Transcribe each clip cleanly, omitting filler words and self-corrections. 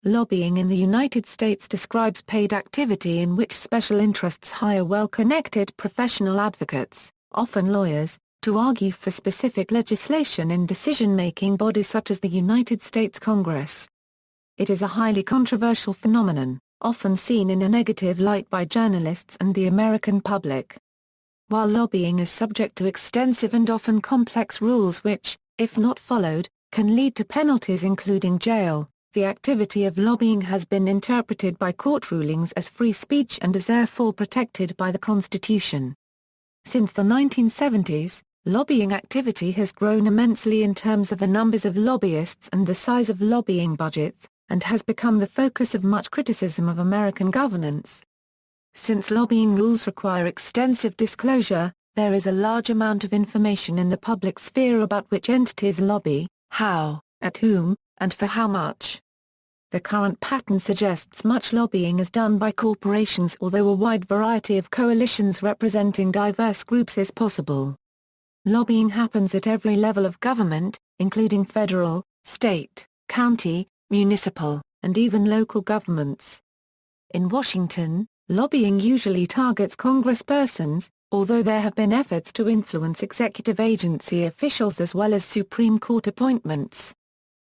Lobbying in the United States describes paid activity in which special interests hire well-connected professional advocates, often lawyers, to argue for specific legislation in decision-making bodies such as the United States Congress. It is a highly controversial phenomenon, often seen in a negative light by journalists and the American public. While lobbying is subject to extensive and often complex rules which, if not followed, can lead to penalties including jail, the activity of lobbying has been interpreted by court rulings as free speech and is therefore protected by the Constitution. Since the 1970s, lobbying activity has grown immensely in terms of the numbers of lobbyists and the size of lobbying budgets, and has become the focus of much criticism of American governance. Since lobbying rules require extensive disclosure, there is a large amount of information in the public sphere about which entities lobby, how, at whom, and for how much. The current pattern suggests much lobbying is done by corporations, although a wide variety of coalitions representing diverse groups is possible. Lobbying happens at every level of government, including federal, state, county, municipal, and even local governments. In Washington, lobbying usually targets congresspersons, although there have been efforts to influence executive agency officials as well as Supreme Court appointments.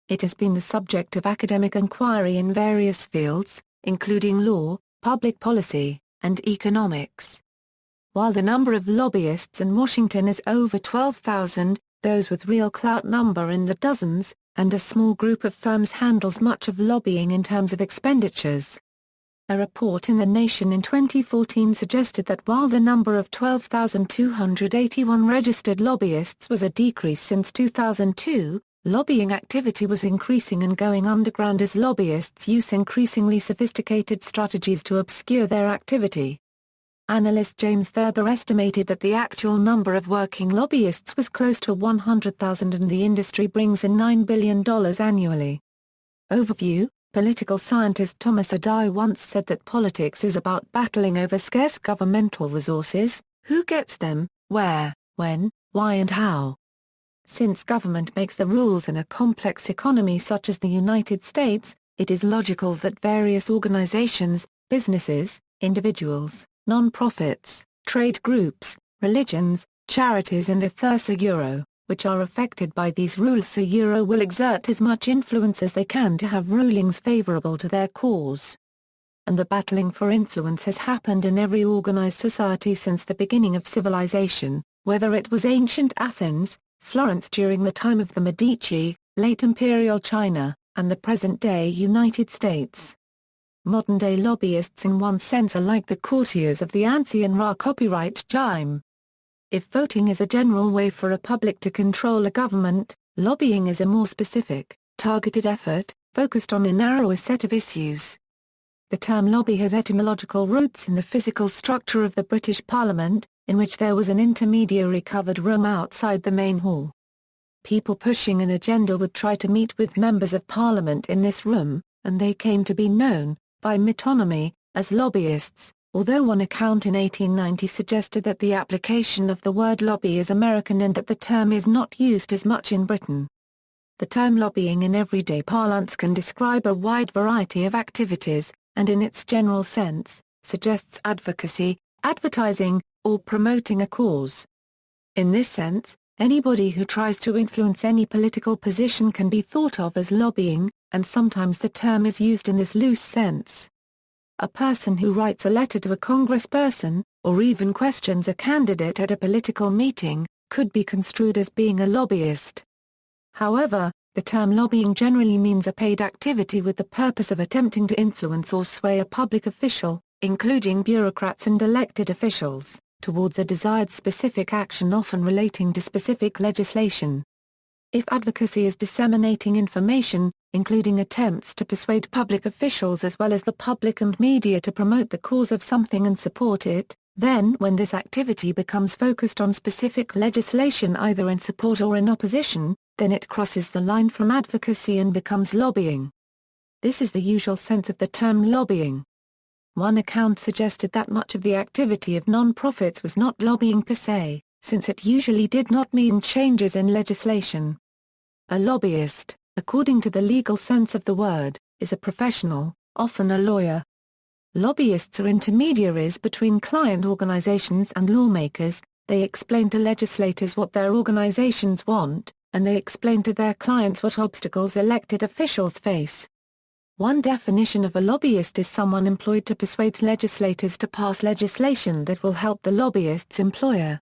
It has been the subject of academic inquiry in various fields, including law, public policy, and economics. While the number of lobbyists in Washington is over 12,000, those with real clout number in the dozens, and a small group of firms handles much of lobbying in terms of expenditures. A report in The Nation in 2014 suggested that while the number of 12,281 registered lobbyists was a decrease since 2002, lobbying activity was increasing and going underground as lobbyists use increasingly sophisticated strategies to obscure their activity. Analyst James Thurber estimated that the actual number of working lobbyists was close to 100,000 and the industry brings in $9 billion annually. Overview: Political scientist Thomas Adai once said that politics is about battling over scarce governmental resources, who gets them, where, when, why and how. Since government makes the rules in a complex economy such as the United States, it is logical that various organizations, businesses, individuals, non-profits, trade groups, religions, charities and which are affected by these rules will exert as much influence as they can to have rulings favorable to their cause. And the battling for influence has happened in every organized society since the beginning of civilization, whether it was ancient Athens, Florence during the time of the Medici, late imperial China, and the present-day United States. Modern-day lobbyists in one sense are like the courtiers of the ancien roi copyright regime. If voting is a general way for a public to control a government, lobbying is a more specific, targeted effort, focused on a narrower set of issues. The term lobby has etymological roots in the physical structure of the British Parliament, in which there was an intermediary covered room outside the main hall. People pushing an agenda would try to meet with members of Parliament in this room, and they came to be known, by metonymy, as lobbyists, although one account in 1890 suggested that the application of the word lobby is American and that the term is not used as much in Britain. The term lobbying in everyday parlance can describe a wide variety of activities, and in its general sense, suggests advocacy, advertising, or promoting a cause. In this sense, anybody who tries to influence any political position can be thought of as lobbying, and sometimes the term is used in this loose sense. A person who writes a letter to a congressperson, or even questions a candidate at a political meeting, could be construed as being a lobbyist. However, the term lobbying generally means a paid activity with the purpose of attempting to influence or sway a public official, including bureaucrats and elected officials, towards a desired specific action often relating to specific legislation. If advocacy is disseminating information, including attempts to persuade public officials as well as the public and media to promote the cause of something and support it, then when this activity becomes focused on specific legislation either in support or in opposition, then it crosses the line from advocacy and becomes lobbying. This is the usual sense of the term lobbying. One account suggested that much of the activity of non-profits was not lobbying per se, since it usually did not mean changes in legislation. A lobbyist, according to the legal sense of the word, is a professional, often a lawyer. Lobbyists are intermediaries between client organizations and lawmakers. They explain to legislators what their organizations want, and they explain to their clients what obstacles elected officials face. One definition of a lobbyist is someone employed to persuade legislators to pass legislation that will help the lobbyist's employer.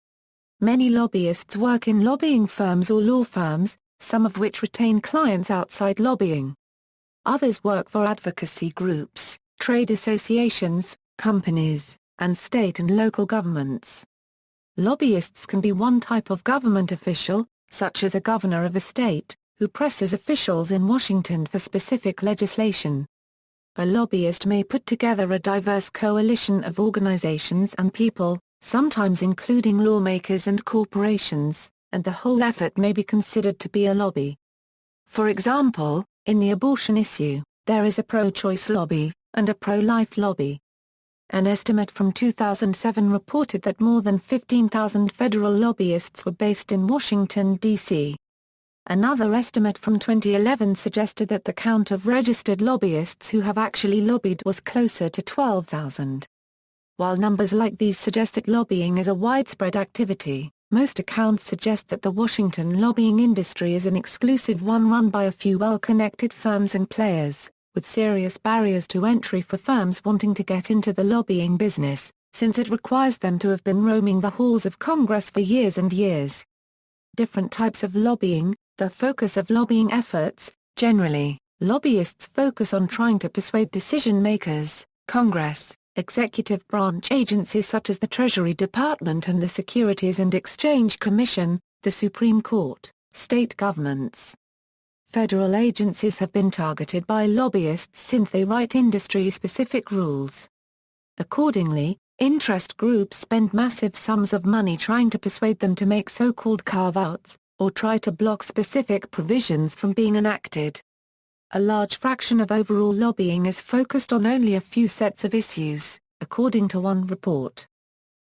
Many lobbyists work in lobbying firms or law firms, some of which retain clients outside lobbying. Others work for advocacy groups, trade associations, companies, and state and local governments. Lobbyists can be one type of government official, such as a governor of a state, who presses officials in Washington for specific legislation. A lobbyist may put together a diverse coalition of organizations and people, sometimes including lawmakers and corporations, and the whole effort may be considered to be a lobby. For example, in the abortion issue, there is a pro-choice lobby, and a pro-life lobby. An estimate from 2007 reported that more than 15,000 federal lobbyists were based in Washington, D.C. Another estimate from 2011 suggested that the count of registered lobbyists who have actually lobbied was closer to 12,000. While numbers like these suggest that lobbying is a widespread activity, most accounts suggest that the Washington lobbying industry is an exclusive one run by a few well-connected firms and players, with serious barriers to entry for firms wanting to get into the lobbying business, since it requires them to have been roaming the halls of Congress for years and years. Different types of lobbying. The focus of lobbying efforts. Generally, lobbyists focus on trying to persuade decision-makers, Congress, executive branch agencies such as the Treasury Department and the Securities and Exchange Commission, the Supreme Court, state governments. Federal agencies have been targeted by lobbyists since they write industry-specific rules. Accordingly, interest groups spend massive sums of money trying to persuade them to make so-called carve-outs, or try to block specific provisions from being enacted. A large fraction of overall lobbying is focused on only a few sets of issues, according to one report.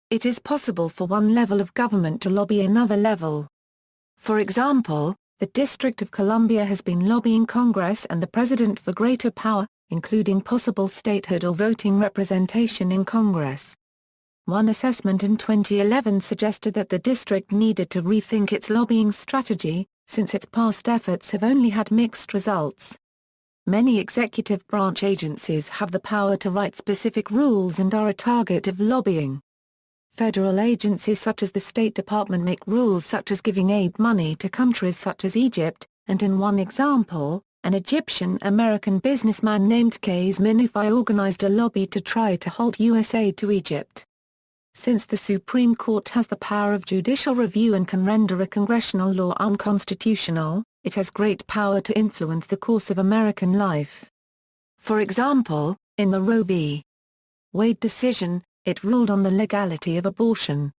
It is possible for one level of government to lobby another level. For example, the District of Columbia has been lobbying Congress and the President for greater power, including possible statehood or voting representation in Congress. One assessment in 2011 suggested that the district needed to rethink its lobbying strategy, since its past efforts have only had mixed results. Many executive branch agencies have the power to write specific rules and are a target of lobbying. Federal agencies such as the State Department make rules such as giving aid money to countries such as Egypt, and in one example, an Egyptian-American businessman named Kays Minoufi organized a lobby to try to halt U.S. aid to Egypt. Since the Supreme Court has the power of judicial review and can render a congressional law unconstitutional, it has great power to influence the course of American life. For example, in the Roe v. Wade decision, it ruled on the legality of abortion.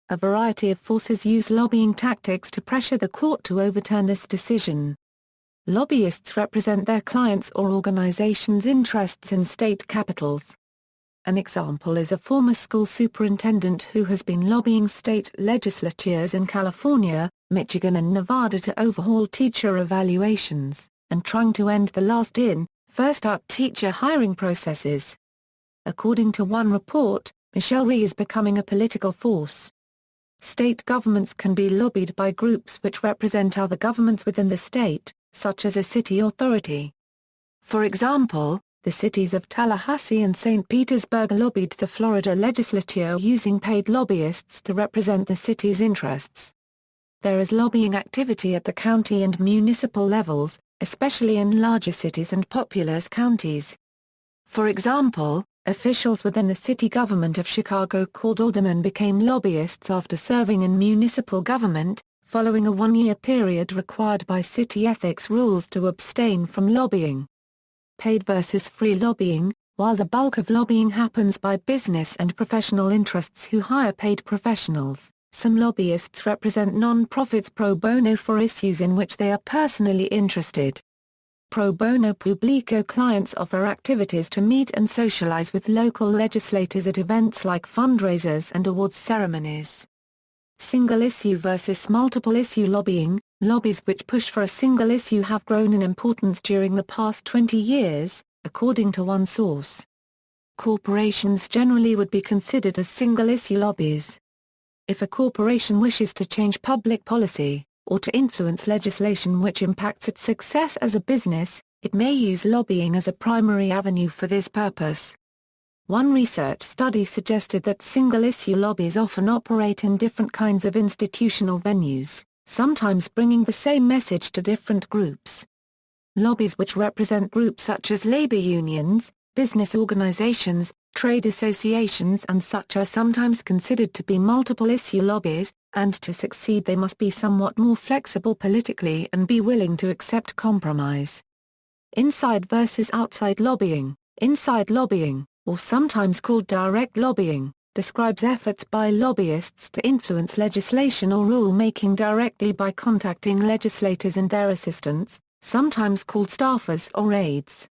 A variety of forces use lobbying tactics to pressure the court to overturn this decision. Lobbyists represent their clients' or organizations' interests in state capitals. An example is a former school superintendent who has been lobbying state legislatures in California, Michigan and Nevada to overhaul teacher evaluations, and trying to end the last-in, first-out teacher hiring processes. According to one report, Michelle Rhee is becoming a political force. State governments can be lobbied by groups which represent other governments within the state, such as a city authority. For example, the cities of Tallahassee and St. Petersburg lobbied the Florida legislature using paid lobbyists to represent the city's interests. There is lobbying activity at the county and municipal levels, especially in larger cities and populous counties. For example, officials within the city government of Chicago called aldermen became lobbyists after serving in municipal government, following a one-year period required by city ethics rules to abstain from lobbying. Paid versus free lobbying. While the bulk of lobbying happens by business and professional interests who hire paid professionals, some lobbyists represent non-profits pro bono for issues in which they are personally interested. Pro bono publico clients offer activities to meet and socialize with local legislators at events like fundraisers and awards ceremonies. Single-issue versus multiple-issue lobbying. Lobbies which push for a single issue have grown in importance during the past 20 years, according to one source. Corporations generally would be considered as single-issue lobbies. If a corporation wishes to change public policy, or to influence legislation which impacts its success as a business, it may use lobbying as a primary avenue for this purpose. One research study suggested that single-issue lobbies often operate in different kinds of institutional venues, sometimes bringing the same message to different groups. Lobbies which represent groups such as labor unions, business organizations, trade associations and such are sometimes considered to be multiple-issue lobbies, and to succeed they must be somewhat more flexible politically and be willing to accept compromise. Inside versus outside lobbying. Inside lobbying, or sometimes called direct lobbying, describes efforts by lobbyists to influence legislation or rule-making directly by contacting legislators and their assistants, sometimes called staffers or aides.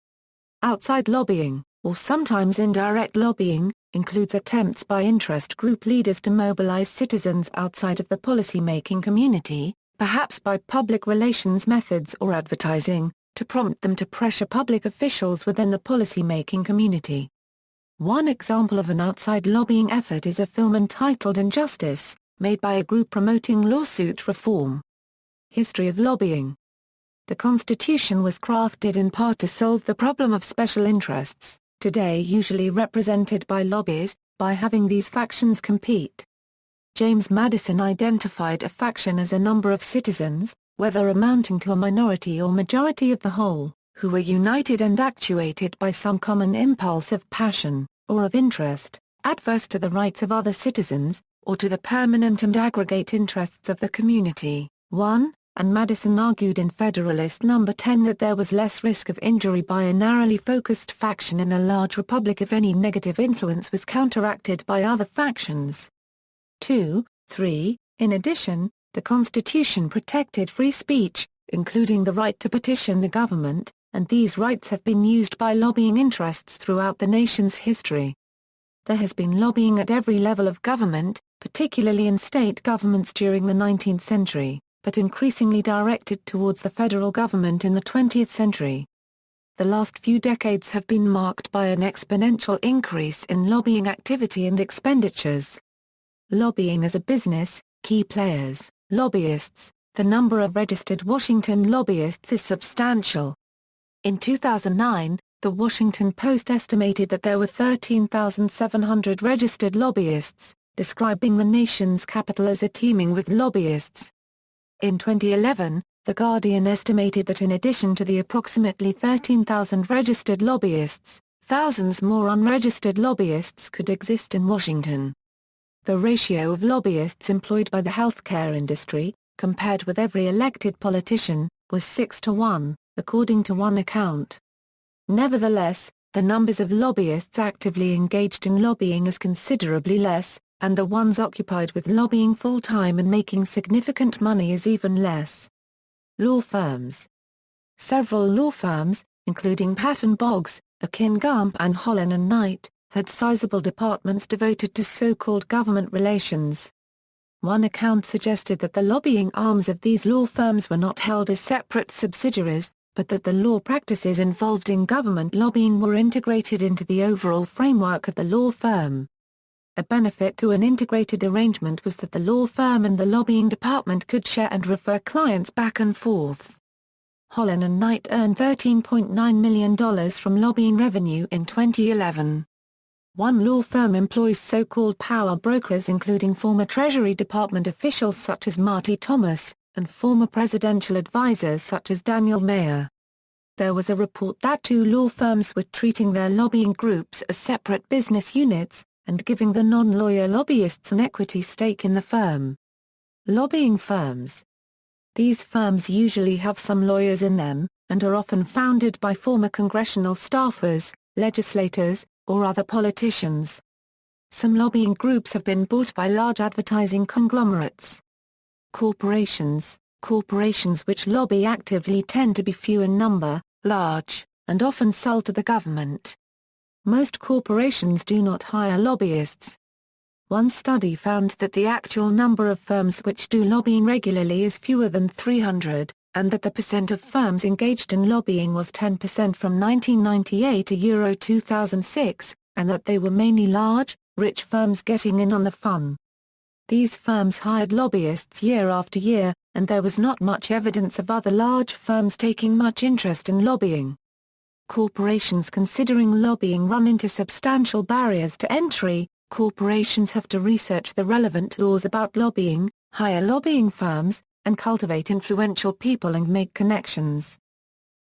Outside lobbying, or sometimes indirect lobbying, includes attempts by interest group leaders to mobilize citizens outside of the policy-making community, perhaps by public relations methods or advertising, to prompt them to pressure public officials within the policy-making community. One example of an outside lobbying effort is a film entitled Injustice, made by a group promoting lawsuit reform. History of lobbying. The Constitution was crafted in part to solve the problem of special interests, today usually represented by lobbies, by having these factions compete. James Madison identified a faction as a number of citizens, whether amounting to a minority or majority of the whole, who were united and actuated by some common impulse of passion, or of interest, adverse to the rights of other citizens, or to the permanent and aggregate interests of the community. 1. And Madison argued in Federalist No. 10 that there was less risk of injury by a narrowly focused faction in a large republic if any negative influence was counteracted by other factions. 2. 3. In addition, the Constitution protected free speech, including the right to petition the government, and these rights have been used by lobbying interests throughout the nation's history. There has been lobbying at every level of government, particularly in state governments during the 19th century, but increasingly directed towards the federal government in the 20th century. The last few decades have been marked by an exponential increase in lobbying activity and expenditures. Lobbying as a business, key players, lobbyists. The number of registered Washington lobbyists is substantial. In 2009, The Washington Post estimated that there were 13,700 registered lobbyists, describing the nation's capital as a teeming with lobbyists. In 2011, The Guardian estimated that in addition to the approximately 13,000 registered lobbyists, thousands more unregistered lobbyists could exist in Washington. The ratio of lobbyists employed by the healthcare industry, compared with every elected politician, was 6-1, according to one account. Nevertheless, the numbers of lobbyists actively engaged in lobbying is considerably less, and the ones occupied with lobbying full-time and making significant money is even less. Law firms. Several law firms, including Patton Boggs, Akin Gump and Holland & Knight, had sizable departments devoted to so-called government relations. One account suggested that the lobbying arms of these law firms were not held as separate subsidiaries, but that the law practices involved in government lobbying were integrated into the overall framework of the law firm. A benefit to an integrated arrangement was that the law firm and the lobbying department could share and refer clients back and forth. Holland & Knight earned $13.9 million from lobbying revenue in 2011. One law firm employs so-called power brokers including former Treasury Department officials such as Marty Thomas, and former presidential advisors such as Daniel Mayer. There was a report that two law firms were treating their lobbying groups as separate business units, and giving the non-lawyer lobbyists an equity stake in the firm. Lobbying firms. These firms usually have some lawyers in them, and are often founded by former congressional staffers, legislators, or other politicians. Some lobbying groups have been bought by large advertising conglomerates. Corporations. Corporations which lobby actively tend to be few in number, large, and often sell to the government. Most corporations do not hire lobbyists. One study found that the actual number of firms which do lobbying regularly is fewer than 300, and that the percent of firms engaged in lobbying was 10% from 1998 to 2006, and that they were mainly large, rich firms getting in on the fun. These firms hired lobbyists year after year, and there was not much evidence of other large firms taking much interest in lobbying. Corporations considering lobbying run into substantial barriers to entry. Corporations have to research the relevant laws about lobbying, hire lobbying firms, and cultivate influential people and make connections.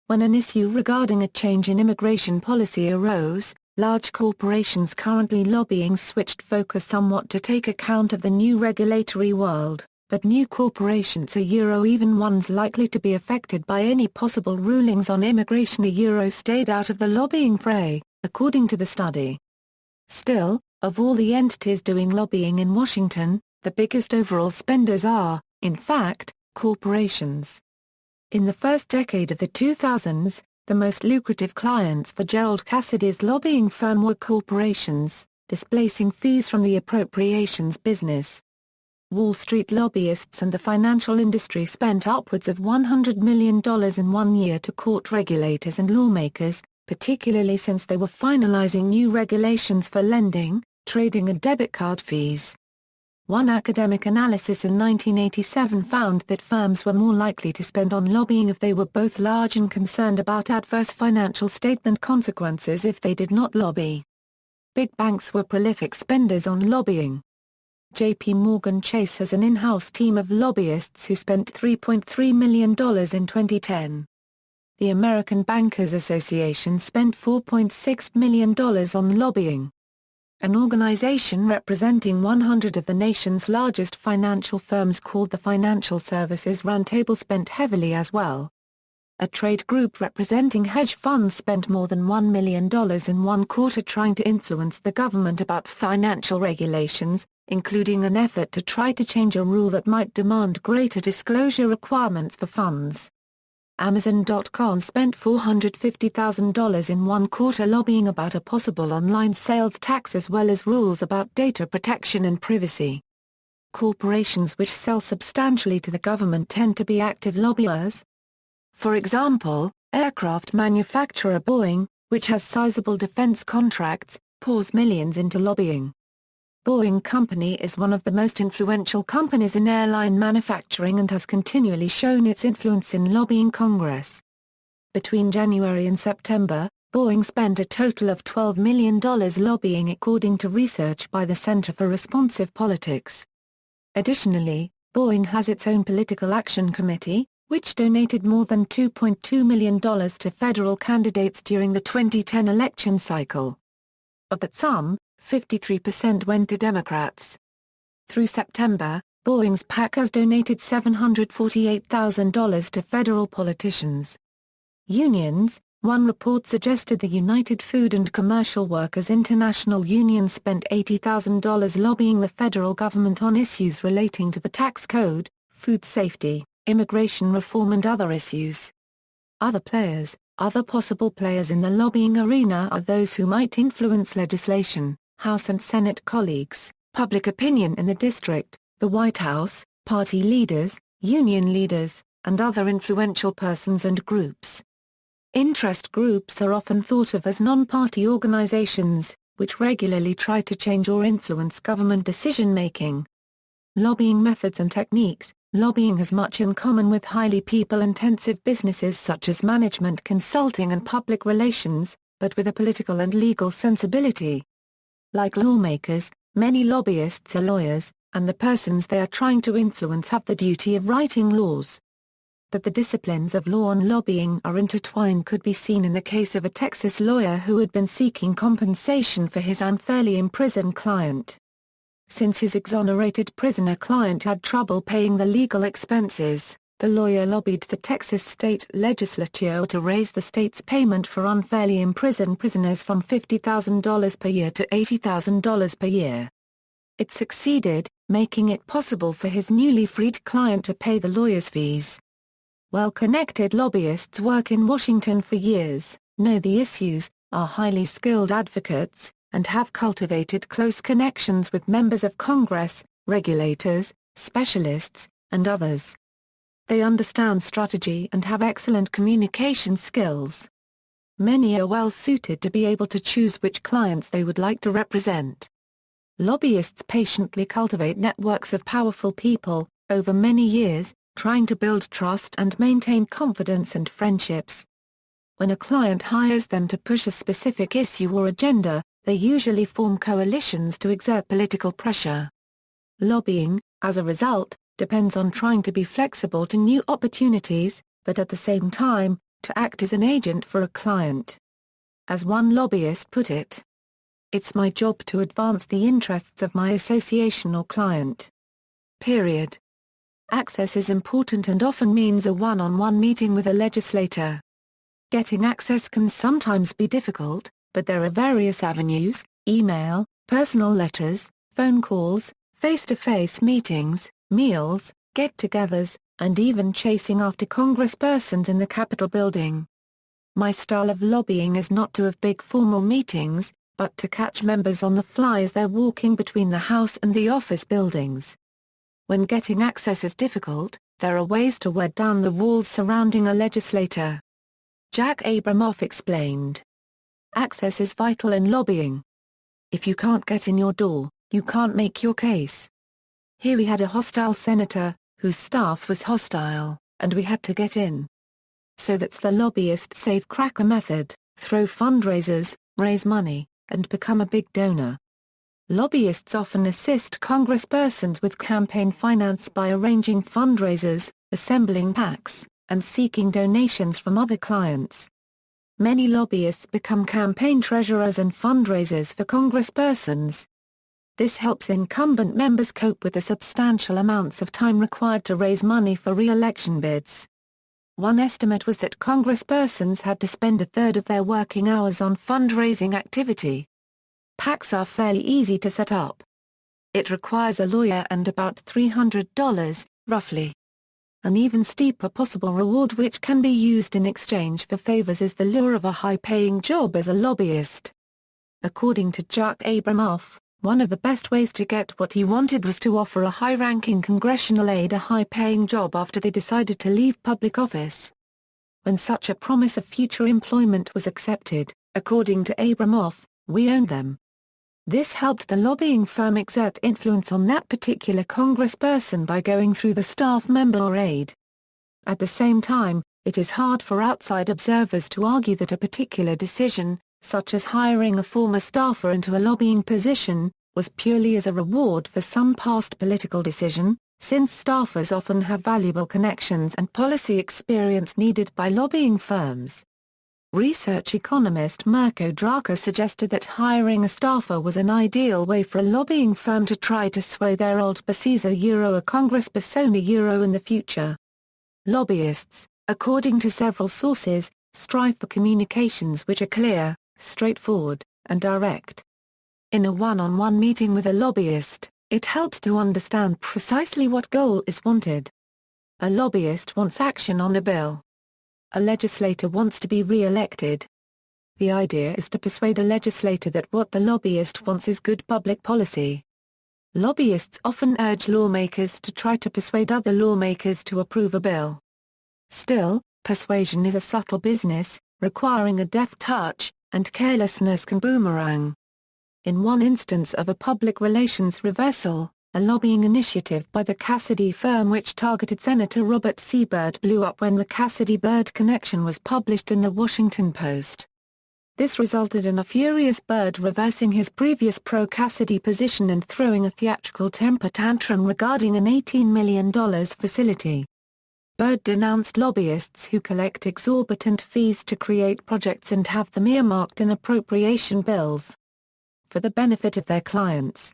When an issue regarding a change in immigration policy arose, large corporations currently lobbying switched focus somewhat to take account of the new regulatory world, but new corporations even ones likely to be affected by any possible rulings on immigration stayed out of the lobbying fray, according to the study. Still, of all the entities doing lobbying in Washington, the biggest overall spenders are, in fact, corporations. In the first decade of the 2000s, the most lucrative clients for Gerald Cassidy's lobbying firm were corporations, displacing fees from the appropriations business. Wall Street lobbyists and the financial industry spent upwards of $100 million in 1 year to court regulators and lawmakers, particularly since they were finalizing new regulations for lending, trading and debit card fees. One academic analysis in 1987 found that firms were more likely to spend on lobbying if they were both large and concerned about adverse financial statement consequences if they did not lobby. Big banks were prolific spenders on lobbying. J.P. Morgan Chase has an in-house team of lobbyists who spent $3.3 million in 2010. The American Bankers Association spent $4.6 million on lobbying. An organization representing 100 of the nation's largest financial firms called the Financial Services Roundtable spent heavily as well. A trade group representing hedge funds spent more than $1 million in 1 quarter trying to influence the government about financial regulations, including an effort to try to change a rule that might demand greater disclosure requirements for funds. Amazon.com spent $450,000 in 1 quarter lobbying about a possible online sales tax as well as rules about data protection and privacy. Corporations which sell substantially to the government tend to be active lobbyers. For example, aircraft manufacturer Boeing, which has sizable defense contracts, pours millions into lobbying. Boeing Company is one of the most influential companies in airline manufacturing and has continually shown its influence in lobbying Congress. Between January and September, Boeing spent a total of $12 million lobbying according to research by the Center for Responsive Politics. Additionally, Boeing has its own political action committee, which donated more than $2.2 million to federal candidates during the 2010 election cycle. Of that sum, 53% went to Democrats. Through September, Boeing's PAC has donated $748,000 to federal politicians. Unions. One report suggested the United Food and Commercial Workers International Union spent $80,000 lobbying the federal government on issues relating to the tax code, food safety, immigration reform and other issues. Other possible players in the lobbying arena are those who might influence legislation, House and Senate colleagues, public opinion in the district, the White House, party leaders, union leaders, and other influential persons and groups. Interest groups are often thought of as non-party organizations, which regularly try to change or influence government decision-making. Lobbying methods and techniques. Lobbying has much in common with highly people-intensive businesses such as management consulting and public relations, but with a political and legal sensibility. Like lawmakers, many lobbyists are lawyers, and the persons they are trying to influence have the duty of writing laws. That the disciplines of law and lobbying are intertwined could be seen in the case of a Texas lawyer who had been seeking compensation for his unfairly imprisoned client. Since his exonerated prisoner client had trouble paying the legal expenses, the lawyer lobbied the Texas state legislature to raise the state's payment for unfairly imprisoned prisoners from $50,000 per year to $80,000 per year. It succeeded, making it possible for his newly freed client to pay the lawyer's fees. Well-connected lobbyists work in Washington for years, know the issues, are highly skilled advocates, and have cultivated close connections with members of Congress, regulators, specialists, and others. They understand strategy and have excellent communication skills. Many are well suited to be able to choose which clients they would like to represent. Lobbyists patiently cultivate networks of powerful people, over many years, trying to build trust and maintain confidence and friendships. When a client hires them to push a specific issue or agenda, they usually form coalitions to exert political pressure. Lobbying, as a result, depends on trying to be flexible to new opportunities, but at the same time, to act as an agent for a client. As one lobbyist put it, "It's my job to advance the interests of my association or client. Period." Access is important and often means a one-on-one meeting with a legislator. Getting access can sometimes be difficult, but there are various avenues: email, personal letters, phone calls, face-to-face meetings, meals, get-togethers, and even chasing after congresspersons in the Capitol building. My style of lobbying is not to have big formal meetings, but to catch members on the fly as they're walking between the House and the office buildings. When getting access is difficult, there are ways to wear down the walls surrounding a legislator. Jack Abramoff explained. Access is vital in lobbying. If you can't get in your door, you can't make your case. Here we had a hostile senator, whose staff was hostile, and we had to get in. So that's the lobbyist safe-cracker method: throw fundraisers, raise money, and become a big donor. Lobbyists often assist congresspersons with campaign finance by arranging fundraisers, assembling PACs, and seeking donations from other clients. Many lobbyists become campaign treasurers and fundraisers for congresspersons. This helps incumbent members cope with the substantial amounts of time required to raise money for re-election bids. One estimate was that congresspersons had to spend a third of their working hours on fundraising activity. PACs are fairly easy to set up. It requires a lawyer and about $300, roughly. An even steeper possible reward which can be used in exchange for favors is the lure of a high-paying job as a lobbyist. According to Jack Abramoff, one of the best ways to get what he wanted was to offer a high-ranking congressional aide a high-paying job after they decided to leave public office. When such a promise of future employment was accepted, according to Abramoff, we owned them. This helped the lobbying firm exert influence on that particular congressperson by going through the staff member or aide. At the same time, it is hard for outside observers to argue that a particular decision, such as hiring a former staffer into a lobbying position, was purely as a reward for some past political decision, since staffers often have valuable connections and policy experience needed by lobbying firms. Research economist Mirko Draka suggested that hiring a staffer was an ideal way for a lobbying firm to try to sway their old bosses a congresspersona in the future. Lobbyists, according to several sources, strive for communications which are clear, straightforward, and direct. In a one-on-one meeting with a lobbyist, it helps to understand precisely what goal is wanted. A lobbyist wants action on a bill. A legislator wants to be re-elected. The idea is to persuade a legislator that what the lobbyist wants is good public policy. Lobbyists often urge lawmakers to try to persuade other lawmakers to approve a bill. Still, persuasion is a subtle business, requiring a deft touch, and carelessness can boomerang. In one instance of a public relations reversal, a lobbying initiative by the Cassidy firm which targeted Senator Robert C. Byrd blew up when the Cassidy-Byrd connection was published in the Washington Post. This resulted in a furious Byrd reversing his previous pro-Cassidy position and throwing a theatrical temper tantrum regarding an $18 million facility. Byrd denounced lobbyists who collect exorbitant fees to create projects and have them earmarked in appropriation bills for the benefit of their clients.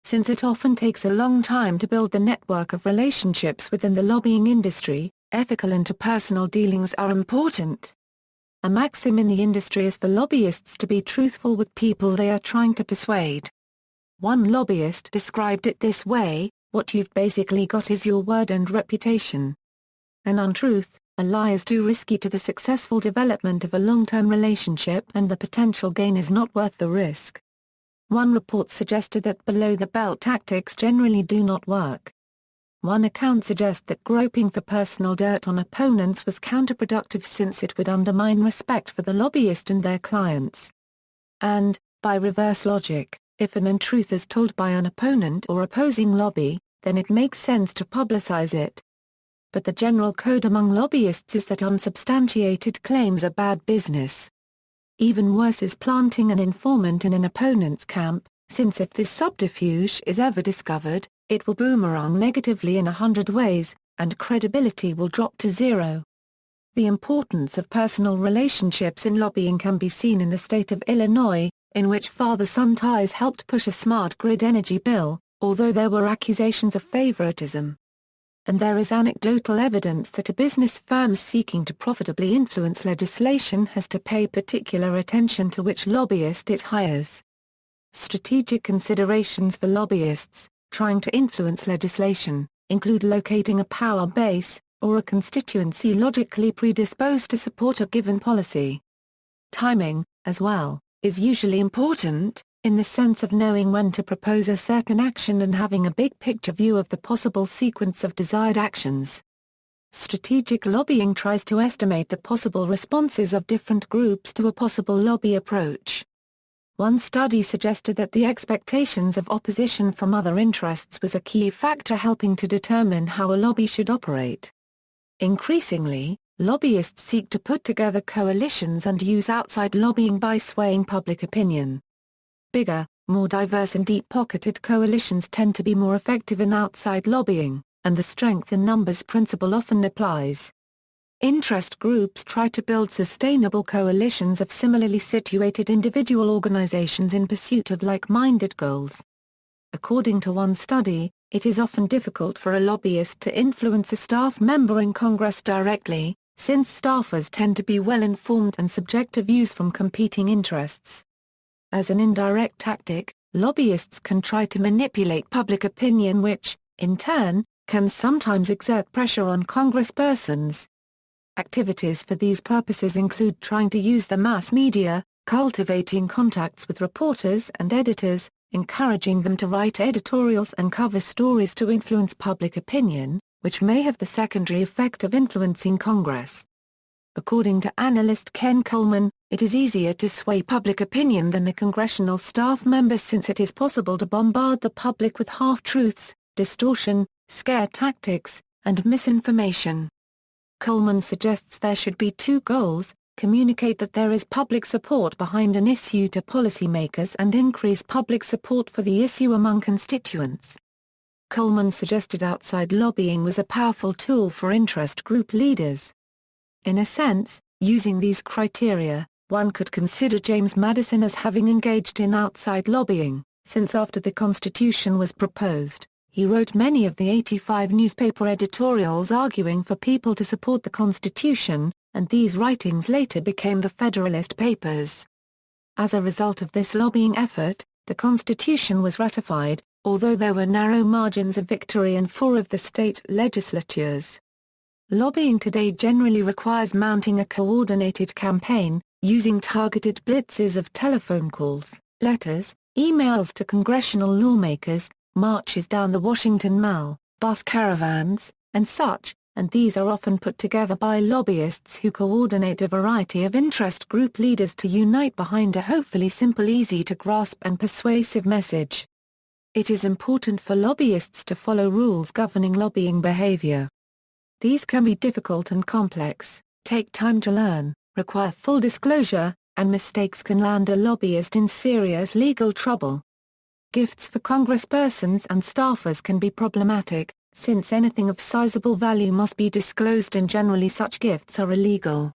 Since it often takes a long time to build the network of relationships within the lobbying industry, ethical interpersonal dealings are important. A maxim in the industry is for lobbyists to be truthful with people they are trying to persuade. One lobbyist described it this way: what you've basically got is your word and reputation. An untruth, a lie is too risky to the successful development of a long-term relationship and the potential gain is not worth the risk. One report suggested that below-the-belt tactics generally do not work. One account suggests that groping for personal dirt on opponents was counterproductive since it would undermine respect for the lobbyist and their clients. And, by reverse logic, if an untruth is told by an opponent or opposing lobby, then it makes sense to publicize it. But the general code among lobbyists is that unsubstantiated claims are bad business. Even worse is planting an informant in an opponent's camp, since if this subterfuge is ever discovered, it will boomerang negatively in 100 ways, and credibility will drop to zero. The importance of personal relationships in lobbying can be seen in the state of Illinois, in which father-son ties helped push a smart grid energy bill, although there were accusations of favoritism. And there is anecdotal evidence that a business firm seeking to profitably influence legislation has to pay particular attention to which lobbyist it hires. Strategic considerations for lobbyists trying to influence legislation include locating a power base, or a constituency logically predisposed to support a given policy. Timing, as well, is usually important, in the sense of knowing when to propose a certain action and having a big-picture view of the possible sequence of desired actions. Strategic lobbying tries to estimate the possible responses of different groups to a possible lobby approach. One study suggested that the expectations of opposition from other interests was a key factor helping to determine how a lobby should operate. Increasingly, lobbyists seek to put together coalitions and use outside lobbying by swaying public opinion. Bigger, more diverse and deep-pocketed coalitions tend to be more effective in outside lobbying, and the strength in numbers principle often applies. Interest groups try to build sustainable coalitions of similarly situated individual organizations in pursuit of like-minded goals. According to one study, it is often difficult for a lobbyist to influence a staff member in Congress directly, since staffers tend to be well-informed and subject to views from competing interests. As an indirect tactic, lobbyists can try to manipulate public opinion which, in turn, can sometimes exert pressure on congresspersons. Activities for these purposes include trying to use the mass media, cultivating contacts with reporters and editors, encouraging them to write editorials and cover stories to influence public opinion, which may have the secondary effect of influencing Congress. According to analyst Ken Coleman, it is easier to sway public opinion than a congressional staff member since it is possible to bombard the public with half-truths, distortion, scare tactics, and misinformation. Coleman suggests there should be two goals: communicate that there is public support behind an issue to policymakers and increase public support for the issue among constituents. Coleman suggested outside lobbying was a powerful tool for interest group leaders. In a sense, using these criteria, one could consider James Madison as having engaged in outside lobbying, since after the Constitution was proposed, he wrote many of the 85 newspaper editorials arguing for people to support the Constitution, and these writings later became the Federalist Papers. As a result of this lobbying effort, the Constitution was ratified, although there were narrow margins of victory in 4 of the state legislatures. Lobbying today generally requires mounting a coordinated campaign, using targeted blitzes of telephone calls, letters, emails to congressional lawmakers, marches down the Washington Mall, bus caravans, and such, and these are often put together by lobbyists who coordinate a variety of interest group leaders to unite behind a hopefully simple, easy-to-grasp and persuasive message. It is important for lobbyists to follow rules governing lobbying behavior. These can be difficult and complex, take time to learn, require full disclosure, and mistakes can land a lobbyist in serious legal trouble. Gifts for congresspersons and staffers can be problematic, since anything of sizable value must be disclosed and generally such gifts are illegal.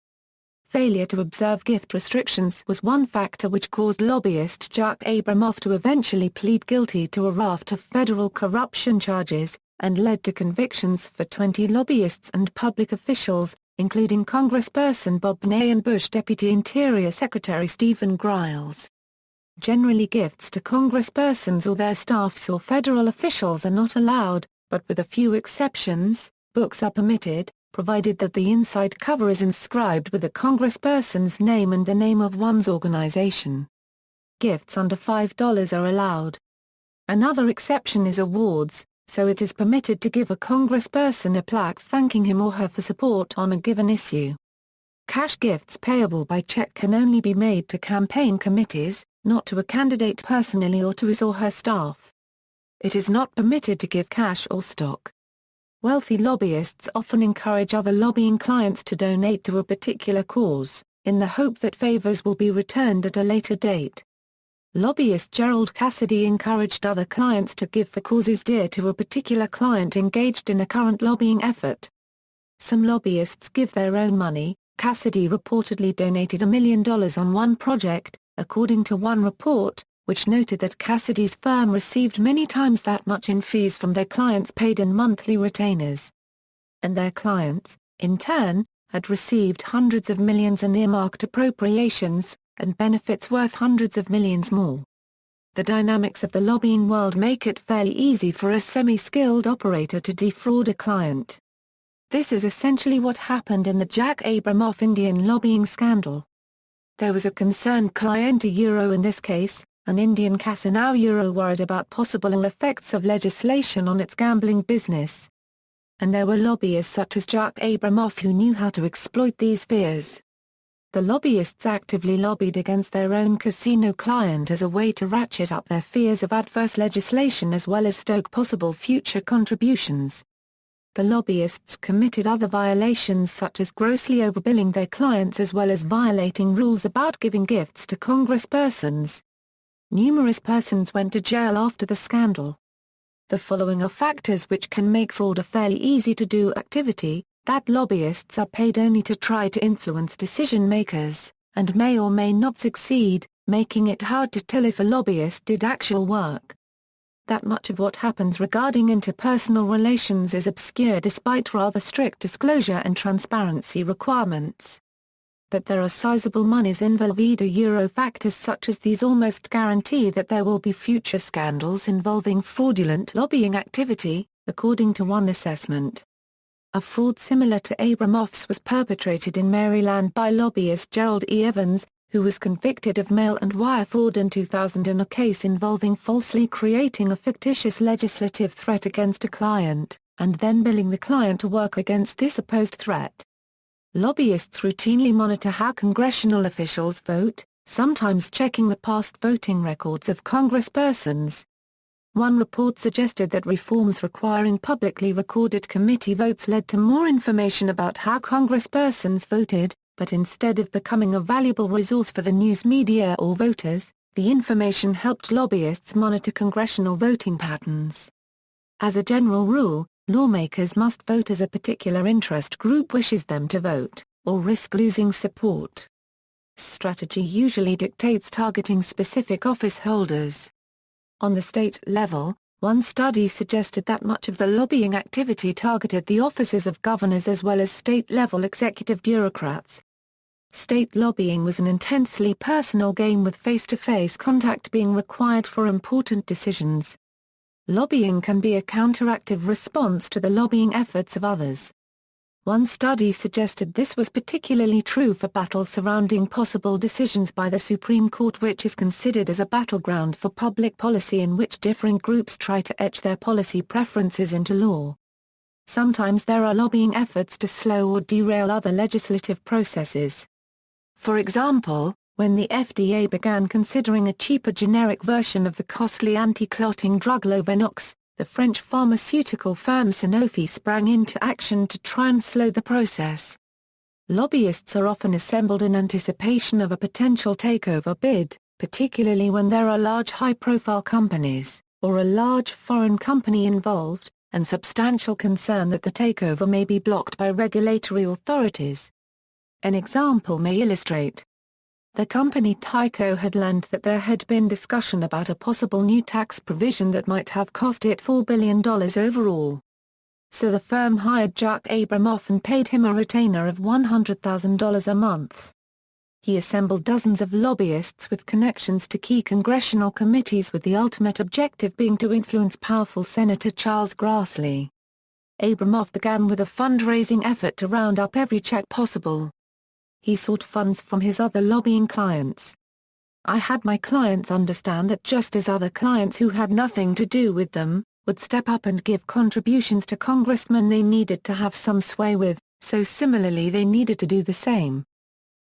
Failure to observe gift restrictions was one factor which caused lobbyist Jack Abramoff to eventually plead guilty to a raft of federal corruption charges, and led to convictions for 20 lobbyists and public officials, including Congressperson Bob Ney and Bush Deputy Interior Secretary Stephen Griles. Generally, gifts to congresspersons or their staffs or federal officials are not allowed, but with a few exceptions, books are permitted, provided that the inside cover is inscribed with a congressperson's name and the name of one's organization. gifts under $5 are allowed. Another exception is awards, so it is permitted to give a congressperson a plaque thanking him or her for support on a given issue. Cash gifts payable by check can only be made to campaign committees, not to a candidate personally or to his or her staff. It is not permitted to give cash or stock. Wealthy lobbyists often encourage other lobbying clients to donate to a particular cause, in the hope that favors will be returned at a later date. Lobbyist Gerald Cassidy encouraged other clients to give for causes dear to a particular client engaged in a current lobbying effort. Some lobbyists give their own money. Cassidy reportedly donated $1 million on one project, according to one report, which noted that Cassidy's firm received many times that much in fees from their clients paid in monthly retainers. And their clients, in turn, had received hundreds of millions in earmarked appropriations, and benefits worth hundreds of millions more. The dynamics of the lobbying world make it fairly easy for a semi-skilled operator to defraud a client. This is essentially what happened in the Jack Abramoff Indian lobbying scandal. There was a concerned client in this case, an Indian casino worried about possible ill effects of legislation on its gambling business. And there were lobbyists such as Jack Abramoff who knew how to exploit these fears. The lobbyists actively lobbied against their own casino client as a way to ratchet up their fears of adverse legislation as well as stoke possible future contributions. The lobbyists committed other violations such as grossly overbilling their clients as well as violating rules about giving gifts to congresspersons. Numerous persons went to jail after the scandal. The following are factors which can make fraud a fairly easy-to-do activity: that lobbyists are paid only to try to influence decision-makers, and may or may not succeed, making it hard to tell if a lobbyist did actual work. That much of what happens regarding interpersonal relations is obscure despite rather strict disclosure and transparency requirements. That there are sizable monies involved. Factors such as these almost guarantee that there will be future scandals involving fraudulent lobbying activity, according to one assessment. A fraud similar to Abramoff's was perpetrated in Maryland by lobbyist Gerald E. Evans, who was convicted of mail and wire fraud in 2000 in a case involving falsely creating a fictitious legislative threat against a client, and then billing the client to work against this supposed threat. Lobbyists routinely monitor how congressional officials vote, sometimes checking the past voting records of congresspersons. One report suggested that reforms requiring publicly recorded committee votes led to more information about how congresspersons voted, but instead of becoming a valuable resource for the news media or voters, the information helped lobbyists monitor congressional voting patterns. As a general rule, lawmakers must vote as a particular interest group wishes them to vote, or risk losing support. Strategy usually dictates targeting specific office holders. On the state level, one study suggested that much of the lobbying activity targeted the offices of governors as well as state-level executive bureaucrats. State lobbying was an intensely personal game with face-to-face contact being required for important decisions. Lobbying can be a counteractive response to the lobbying efforts of others. One study suggested this was particularly true for battles surrounding possible decisions by the Supreme Court, which is considered as a battleground for public policy in which differing groups try to etch their policy preferences into law. Sometimes there are lobbying efforts to slow or derail other legislative processes. For example, when the FDA began considering a cheaper generic version of the costly anti-clotting drug Lovenox, the French pharmaceutical firm Sanofi sprang into action to try and slow the process. Lobbyists are often assembled in anticipation of a potential takeover bid, particularly when there are large high-profile companies, or a large foreign company involved, and substantial concern that the takeover may be blocked by regulatory authorities. An example may illustrate. The company Tyco had learned that there had been discussion about a possible new tax provision that might have cost it $4 billion overall. So the firm hired Jack Abramoff and paid him a retainer of $100,000 a month. He assembled dozens of lobbyists with connections to key congressional committees with the ultimate objective being to influence powerful Senator Charles Grassley. Abramoff began with a fundraising effort to round up every check possible. He sought funds from his other lobbying clients. I had my clients understand that just as other clients who had nothing to do with them, would step up and give contributions to congressmen they needed to have some sway with, so similarly they needed to do the same.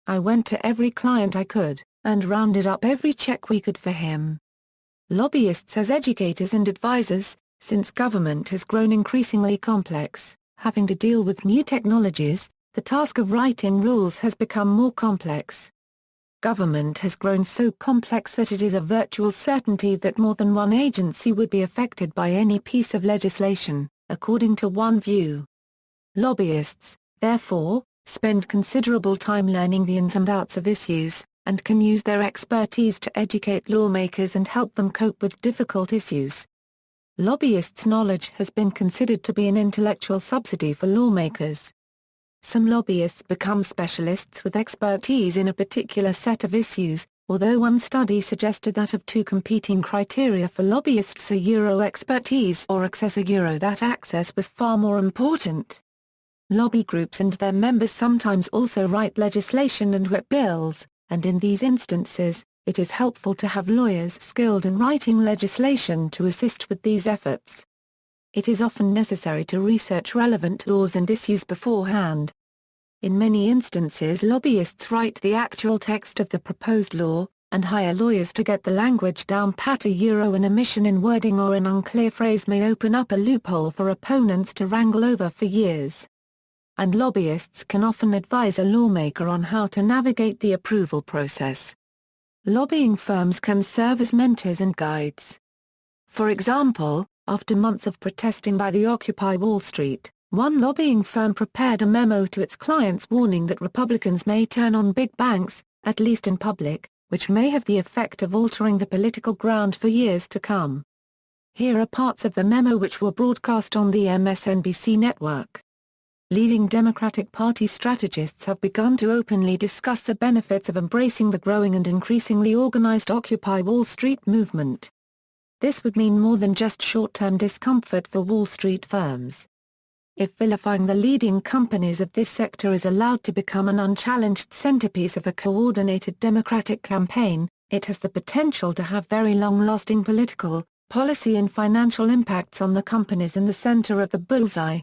I went to every client I could, and rounded up every check we could for him. Lobbyists as educators and advisors, since government has grown increasingly complex, having to deal with new technologies, the task of writing rules has become more complex. Government has grown so complex that it is a virtual certainty that more than one agency would be affected by any piece of legislation, according to one view. Lobbyists, therefore, spend considerable time learning the ins and outs of issues, and can use their expertise to educate lawmakers and help them cope with difficult issues. Lobbyists' knowledge has been considered to be an intellectual subsidy for lawmakers. Some lobbyists become specialists with expertise in a particular set of issues, although one study suggested that of two competing criteria for lobbyists expertise or access that access was far more important. Lobby groups and their members sometimes also write legislation and whip bills, and in these instances, it is helpful to have lawyers skilled in writing legislation to assist with these efforts. It is often necessary to research relevant laws and issues beforehand. In many instances lobbyists write the actual text of the proposed law, and hire lawyers to get the language down pat. An omission in wording or an unclear phrase may open up a loophole for opponents to wrangle over for years. And lobbyists can often advise a lawmaker on how to navigate the approval process. Lobbying firms can serve as mentors and guides. For example, after months of protesting by the Occupy Wall Street, one lobbying firm prepared a memo to its clients warning that Republicans may turn on big banks, at least in public, which may have the effect of altering the political ground for years to come. Here are parts of the memo which were broadcast on the MSNBC network. Leading Democratic Party strategists have begun to openly discuss the benefits of embracing the growing and increasingly organized Occupy Wall Street movement. This would mean more than just short-term discomfort for Wall Street firms. If vilifying the leading companies of this sector is allowed to become an unchallenged centerpiece of a coordinated Democratic campaign, it has the potential to have very long-lasting political, policy and financial impacts on the companies in the center of the bullseye.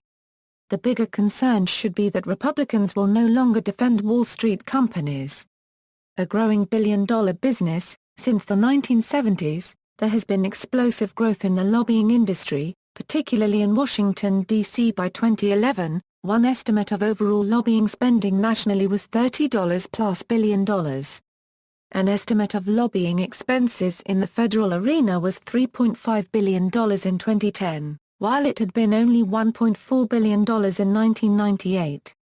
The bigger concern should be that Republicans will no longer defend Wall Street companies. A growing billion-dollar business, since the 1970s, there has been explosive growth in the lobbying industry, particularly in Washington, D.C. By 2011, one estimate of overall lobbying spending nationally was $30+ billion. An estimate of lobbying expenses in the federal arena was $3.5 billion in 2010, while it had been only $1.4 billion in 1998.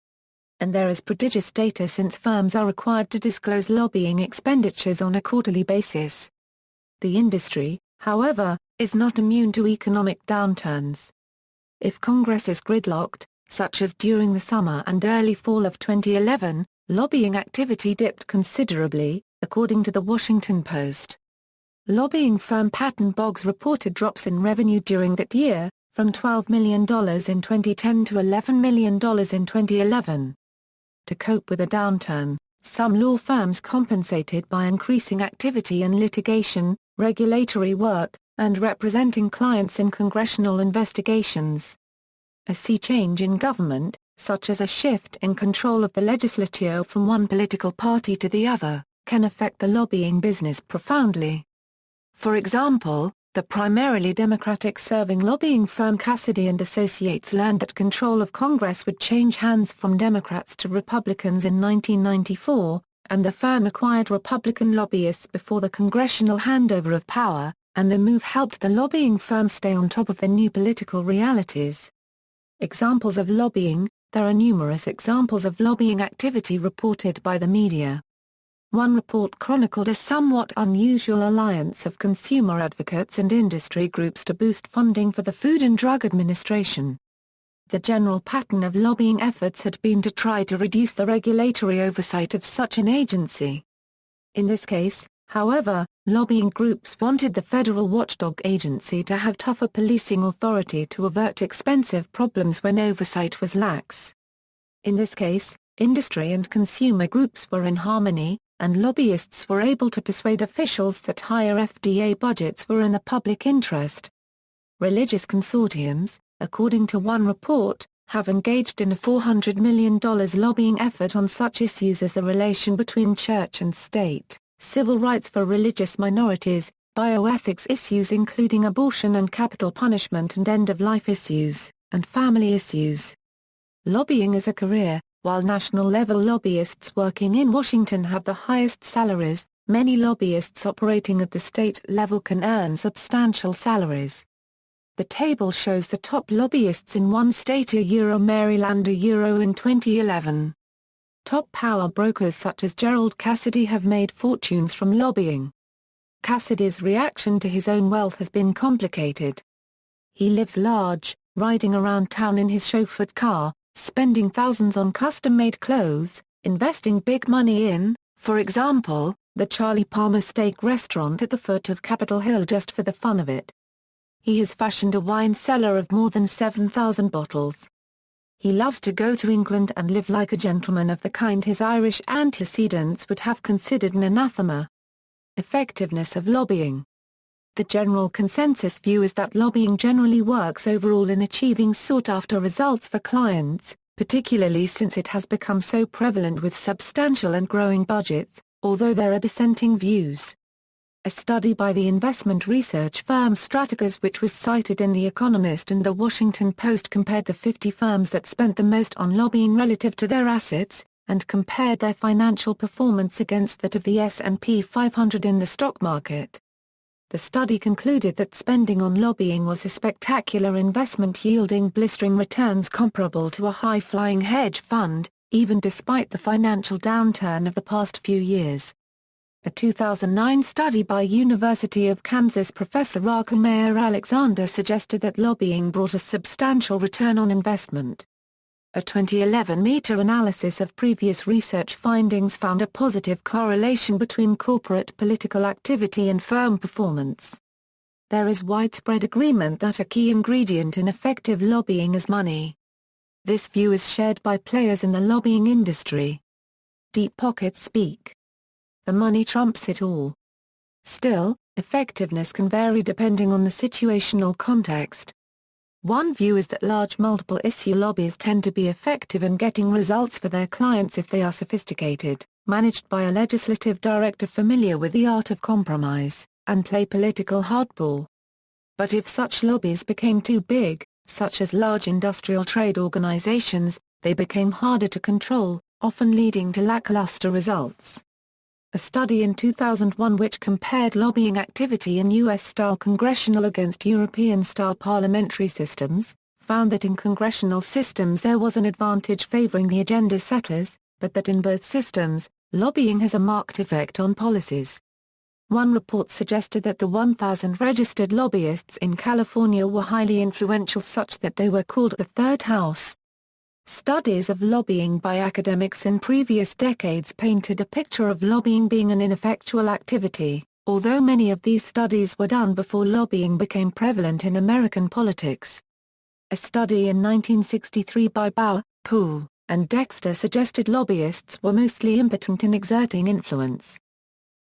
And there is prodigious data since firms are required to disclose lobbying expenditures on a quarterly basis. The industry, however, is not immune to economic downturns. If Congress is gridlocked, such as during the summer and early fall of 2011, lobbying activity dipped considerably, according to the Washington Post. Lobbying firm Patton Boggs reported drops in revenue during that year, from $12 million in 2010 to $11 million in 2011. To cope with a downturn, some law firms compensated by increasing activity in litigation, regulatory work, and representing clients in congressional investigations. A sea change in government, such as a shift in control of the legislature from one political party to the other, can affect the lobbying business profoundly. For example, the primarily Democratic-serving lobbying firm Cassidy and Associates learned that control of Congress would change hands from Democrats to Republicans in 1994, and the firm acquired Republican lobbyists before the congressional handover of power, and the move helped the lobbying firm stay on top of the new political realities. Examples of lobbying: there are numerous examples of lobbying activity reported by the media. One report chronicled a somewhat unusual alliance of consumer advocates and industry groups to boost funding for the Food and Drug Administration. The general pattern of lobbying efforts had been to try to reduce the regulatory oversight of such an agency. In this case, however, lobbying groups wanted the federal watchdog agency to have tougher policing authority to avert expensive problems when oversight was lax. In this case, industry and consumer groups were in harmony, and lobbyists were able to persuade officials that higher FDA budgets were in the public interest. Religious consortiums, according to one report, have engaged in a $400 million lobbying effort on such issues as the relation between church and state, civil rights for religious minorities, bioethics issues including abortion and capital punishment and end-of-life issues, and family issues. Lobbying is a career. While national-level lobbyists working in Washington have the highest salaries, many lobbyists operating at the state level can earn substantial salaries. The table shows the top lobbyists in one state Maryland in 2011. Top power brokers such as Gerald Cassidy have made fortunes from lobbying. Cassidy's reaction to his own wealth has been complicated. He lives large, riding around town in his chauffeured car, spending thousands on custom-made clothes, investing big money in, for example, the Charlie Palmer Steak restaurant at the foot of Capitol Hill just for the fun of it. He has fashioned a wine cellar of more than 7,000 bottles. He loves to go to England and live like a gentleman of the kind his Irish antecedents would have considered an anathema. Effectiveness of lobbying. The general consensus view is that lobbying generally works overall in achieving sought-after results for clients, particularly since it has become so prevalent with substantial and growing budgets, although there are dissenting views. A study by the investment research firm Strategas, which was cited in The Economist and The Washington Post, compared the 50 firms that spent the most on lobbying relative to their assets, and compared their financial performance against that of the S&P 500 in the stock market. The study concluded that spending on lobbying was a spectacular investment yielding blistering returns comparable to a high-flying hedge fund, even despite the financial downturn of the past few years. A 2009 study by University of Kansas professor Rachel Mayer Alexander suggested that lobbying brought a substantial return on investment. A 2011 meta-analysis of previous research findings found a positive correlation between corporate political activity and firm performance. There is widespread agreement that a key ingredient in effective lobbying is money. This view is shared by players in the lobbying industry. Deep pockets speak. The money trumps it all. Still, effectiveness can vary depending on the situational context. One view is that large multiple-issue lobbies tend to be effective in getting results for their clients if they are sophisticated, managed by a legislative director familiar with the art of compromise, and play political hardball. But if such lobbies became too big, such as large industrial trade organizations, they became harder to control, often leading to lackluster results. A study in 2001 which compared lobbying activity in U.S.-style congressional against European-style parliamentary systems, found that in congressional systems there was an advantage favoring the agenda setters, but that in both systems, lobbying has a marked effect on policies. One report suggested that the 1,000 registered lobbyists in California were highly influential, such that they were called the Third House. Studies of lobbying by academics in previous decades painted a picture of lobbying being an ineffectual activity, although many of these studies were done before lobbying became prevalent in American politics. A study in 1963 by Bauer, Poole, and Dexter suggested lobbyists were mostly impotent in exerting influence.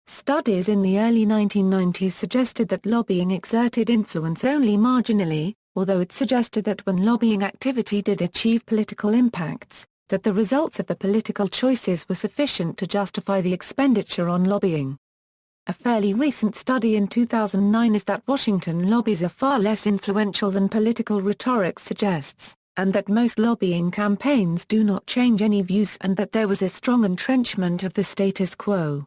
Studies in the early 1990s suggested that lobbying exerted influence only marginally, although it suggested that when lobbying activity did achieve political impacts, that the results of the political choices were sufficient to justify the expenditure on lobbying. A fairly recent study in 2009 is that Washington lobbies are far less influential than political rhetoric suggests, and that most lobbying campaigns do not change any views and that there was a strong entrenchment of the status quo.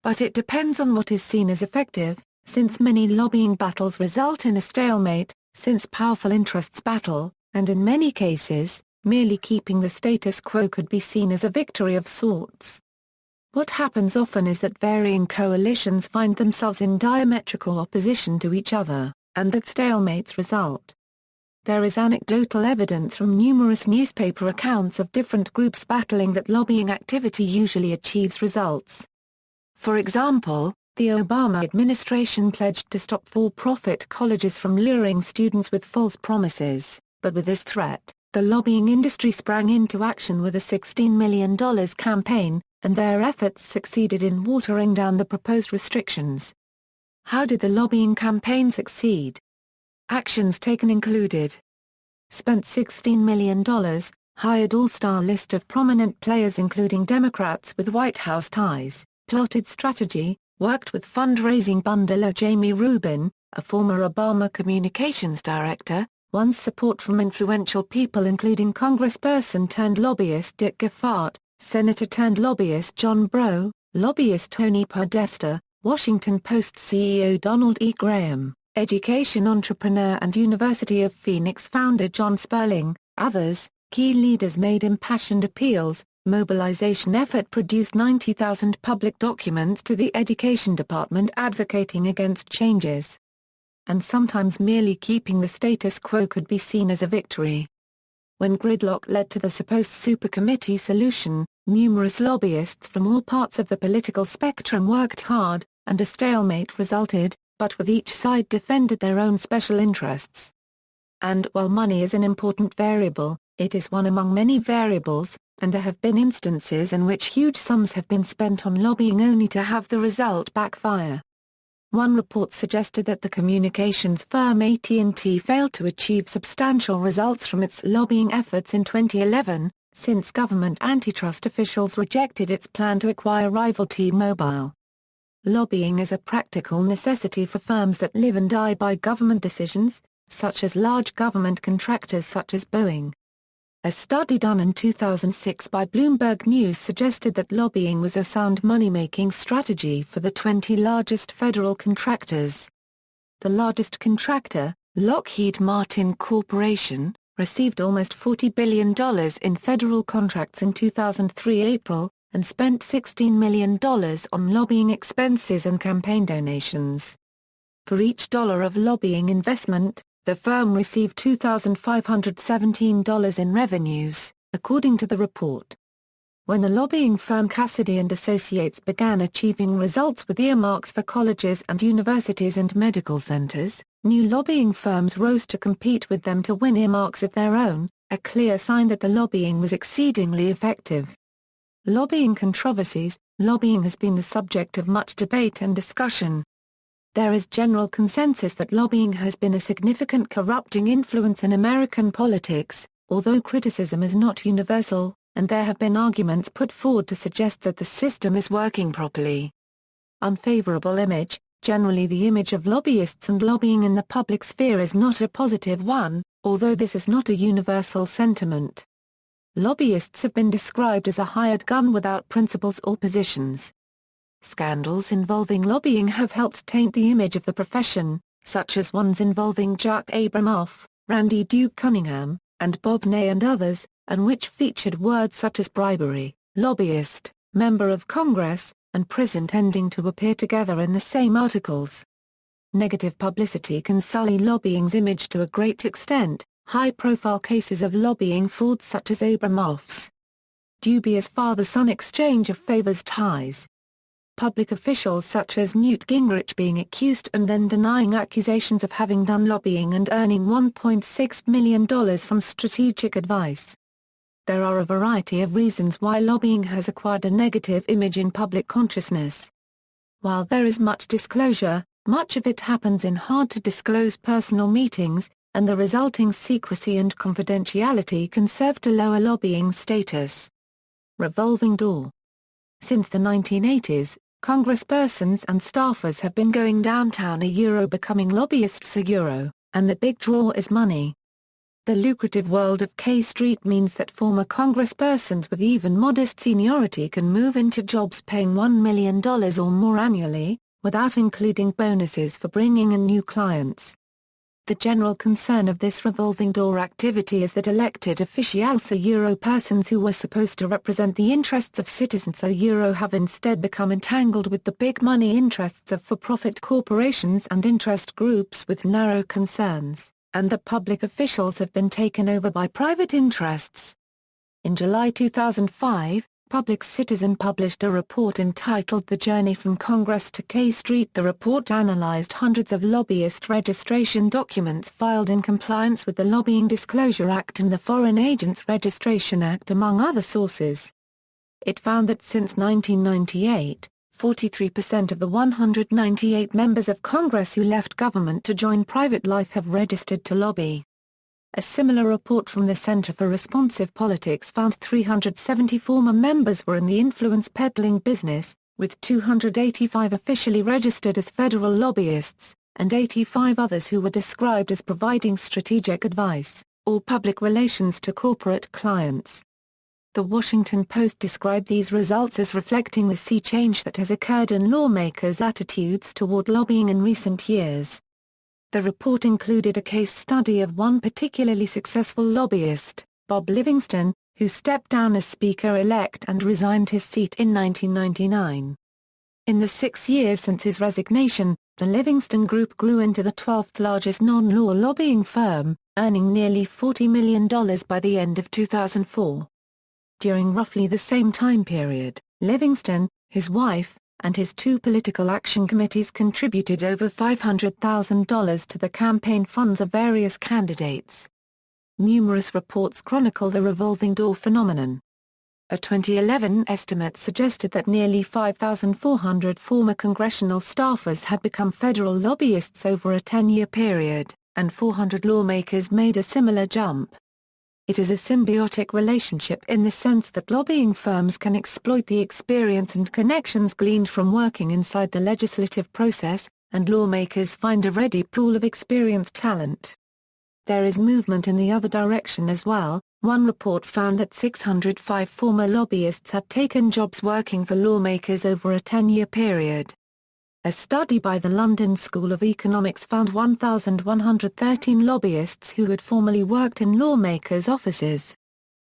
But it depends on what is seen as effective, since many lobbying battles result in a stalemate, since powerful interests battle, and in many cases, merely keeping the status quo could be seen as a victory of sorts. What happens often is that varying coalitions find themselves in diametrical opposition to each other, and that stalemates result. There is anecdotal evidence from numerous newspaper accounts of different groups battling that lobbying activity usually achieves results. For example, the Obama administration pledged to stop for-profit colleges from luring students with false promises, but with this threat, the lobbying industry sprang into action with a $16 million campaign, and their efforts succeeded in watering down the proposed restrictions. How did the lobbying campaign succeed? Actions taken included: spent $16 million, hired all-star list of prominent players including Democrats with White House ties, plotted strategy, worked with fundraising bundler Jamie Rubin, a former Obama communications director, won support from influential people including congressperson-turned-lobbyist Dick Gephardt, senator-turned-lobbyist John Breaux, lobbyist Tony Podesta, Washington Post CEO Donald E. Graham, education entrepreneur and University of Phoenix founder John Sperling, others. Key leaders made impassioned appeals. Mobilization effort produced 90,000 public documents to the Education Department advocating against changes. And sometimes merely keeping the status quo could be seen as a victory. When gridlock led to the supposed supercommittee solution, numerous lobbyists from all parts of the political spectrum worked hard, and a stalemate resulted, but with each side defended their own special interests. And while money is an important variable, it is one among many variables, and there have been instances in which huge sums have been spent on lobbying only to have the result backfire. One report suggested that the communications firm AT&T failed to achieve substantial results from its lobbying efforts in 2011, since government antitrust officials rejected its plan to acquire rival T-Mobile. Lobbying is a practical necessity for firms that live and die by government decisions, such as large government contractors such as Boeing. A study done in 2006 by Bloomberg News suggested that lobbying was a sound money-making strategy for the 20 largest federal contractors. The largest contractor, Lockheed Martin Corporation, received almost $40 billion in federal contracts in 2003 April, and spent $16 million on lobbying expenses and campaign donations. For each dollar of lobbying investment, the firm received $2,517 in revenues, according to the report. When the lobbying firm Cassidy & Associates began achieving results with earmarks for colleges and universities and medical centers, new lobbying firms rose to compete with them to win earmarks of their own, a clear sign that the lobbying was exceedingly effective. Lobbying controversies. Lobbying has been the subject of much debate and discussion. There is general consensus that lobbying has been a significant corrupting influence in American politics, although criticism is not universal, and there have been arguments put forward to suggest that the system is working properly. Unfavorable image. Generally, the image of lobbyists and lobbying in the public sphere is not a positive one, although this is not a universal sentiment. Lobbyists have been described as a hired gun without principles or positions. Scandals involving lobbying have helped taint the image of the profession, such as ones involving Jack Abramoff, Randy Duke Cunningham, and Bob Ney and others, and which featured words such as bribery, lobbyist, member of Congress, and prison tending to appear together in the same articles. Negative publicity can sully lobbying's image to a great extent. High-profile cases of lobbying fraud such as Abramoff's dubious father-son exchange of favors ties. Public officials such as Newt Gingrich being accused and then denying accusations of having done lobbying and earning $1.6 million from strategic advice. There are a variety of reasons why lobbying has acquired a negative image in public consciousness. While there is much disclosure, much of it happens in hard-to-disclose personal meetings, and the resulting secrecy and confidentiality can serve to lower lobbying status. Revolving door. Since the 1980s, congresspersons and staffers have been going downtown becoming lobbyists and the big draw is money. The lucrative world of K Street means that former congresspersons with even modest seniority can move into jobs paying $1 million or more annually, without including bonuses for bringing in new clients. The general concern of this revolving door activity is that elected officials persons who were supposed to represent the interests of citizens have instead become entangled with the big money interests of for-profit corporations and interest groups with narrow concerns, and the public officials have been taken over by private interests. In July 2005, Public Citizen published a report entitled The Journey from Congress to K Street. The report analyzed hundreds of lobbyist registration documents filed in compliance with the Lobbying Disclosure Act and the Foreign Agents Registration Act among other sources. It found that since 1998, 43% of the 198 members of Congress who left government to join private life have registered to lobby. A similar report from the Center for Responsive Politics found 370 former members were in the influence peddling business, with 285 officially registered as federal lobbyists, and 85 others who were described as providing strategic advice, or public relations to corporate clients. The Washington Post described these results as reflecting the sea change that has occurred in lawmakers' attitudes toward lobbying in recent years. The report included a case study of one particularly successful lobbyist, Bob Livingston, who stepped down as Speaker-elect and resigned his seat in 1999. In the 6 years since his resignation, the Livingston Group grew into the 12th largest non-law lobbying firm, earning nearly $40 million by the end of 2004. During roughly the same time period, Livingston, his wife, and his 2 political action committees contributed over $500,000 to the campaign funds of various candidates. Numerous reports chronicle the revolving door phenomenon. A 2011 estimate suggested that nearly 5,400 former congressional staffers had become federal lobbyists over a 10-year period, and 400 lawmakers made a similar jump. It is a symbiotic relationship in the sense that lobbying firms can exploit the experience and connections gleaned from working inside the legislative process, and lawmakers find a ready pool of experienced talent. There is movement in the other direction as well. One report found that 605 former lobbyists had taken jobs working for lawmakers over a 10-year period. A study by the London School of Economics found 1,113 lobbyists who had formerly worked in lawmakers' offices.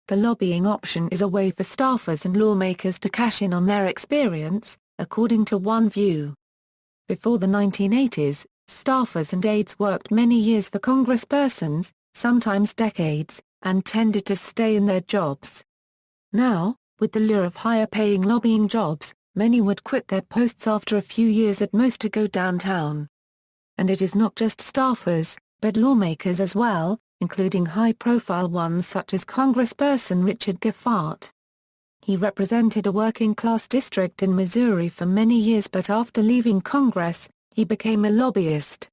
The lobbying option is a way for staffers and lawmakers to cash in on their experience, according to one view. Before the 1980s, staffers and aides worked many years for congresspersons, sometimes decades, and tended to stay in their jobs. Now, with the lure of higher-paying lobbying jobs, many would quit their posts after a few years at most to go downtown. And it is not just staffers, but lawmakers as well, including high-profile ones such as Congressperson Richard Gephardt. He represented a working-class district in Missouri for many years, but after leaving Congress, he became a lobbyist.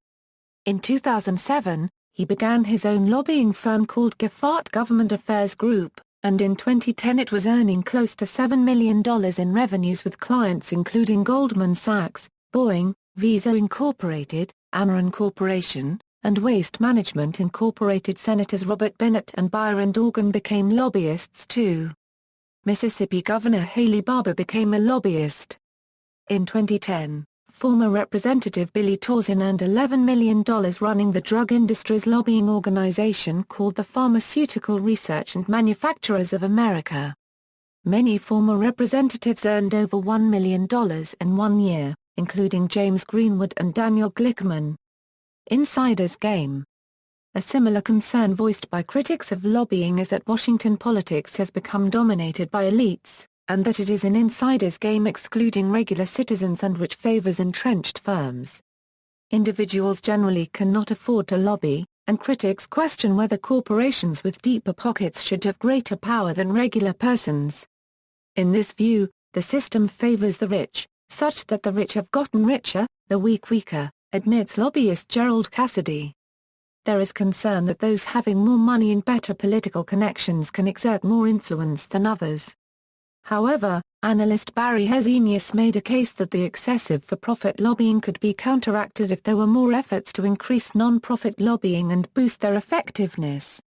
In 2007, he began his own lobbying firm called Gephardt Government Affairs Group, and in 2010 it was earning close to $7 million in revenues with clients including Goldman Sachs, Boeing, Visa Incorporated, Ameren Corporation, and Waste Management Incorporated. Senators Robert Bennett and Byron Dorgan became lobbyists too. Mississippi Governor Haley Barbour became a lobbyist. In 2010, former Representative Billy Tauzin earned $11 million running the drug industry's lobbying organization called the Pharmaceutical Research and Manufacturers of America. Many former representatives earned over $1 million in 1 year, including James Greenwood and Daniel Glickman. Insider's game. A similar concern voiced by critics of lobbying is that Washington politics has become dominated by elites, and that it is an insider's game excluding regular citizens and which favors entrenched firms. Individuals generally cannot afford to lobby, and critics question whether corporations with deeper pockets should have greater power than regular persons. In this view, the system favors the rich, such that the rich have gotten richer, the weak weaker, admits lobbyist Gerald Cassidy. There is concern that those having more money and better political connections can exert more influence than others. However, analyst Barry Hezenius made a case that the excessive for-profit lobbying could be counteracted if there were more efforts to increase non-profit lobbying and boost their effectiveness.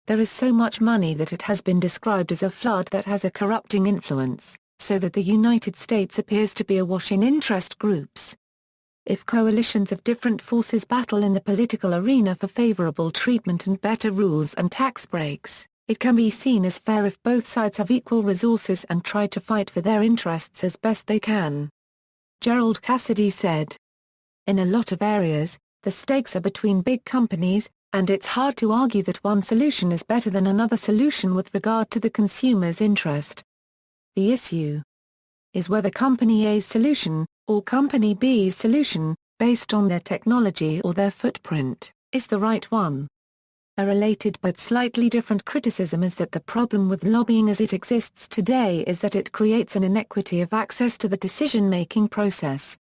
There is so much money that it has been described as a flood that has a corrupting influence, so that the United States appears to be awash in interest groups. If coalitions of different forces battle in the political arena for favorable treatment and better rules and tax breaks, it can be seen as fair if both sides have equal resources and try to fight for their interests as best they can. Gerald Cassidy said, "In a lot of areas, the stakes are between big companies, and it's hard to argue that one solution is better than another solution with regard to the consumer's interest. The issue is whether Company A's solution, or Company B's solution, based on their technology or their footprint, is the right one." A related but slightly different criticism is that the problem with lobbying as it exists today is that it creates an inequity of access to the decision-making process.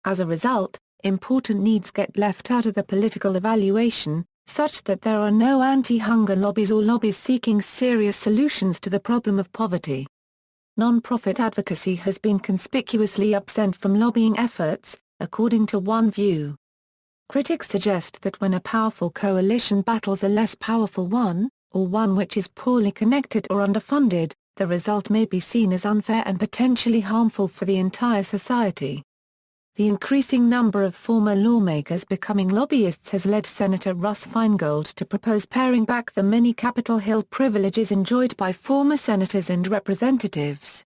As a result, important needs get left out of the political evaluation, such that there are no anti-hunger lobbies or lobbies seeking serious solutions to the problem of poverty. Non-profit advocacy has been conspicuously absent from lobbying efforts, according to one view. Critics suggest that when a powerful coalition battles a less powerful one, or one which is poorly connected or underfunded, the result may be seen as unfair and potentially harmful for the entire society. The increasing number of former lawmakers becoming lobbyists has led Senator Russ Feingold to propose paring back the many Capitol Hill privileges enjoyed by former senators and representatives.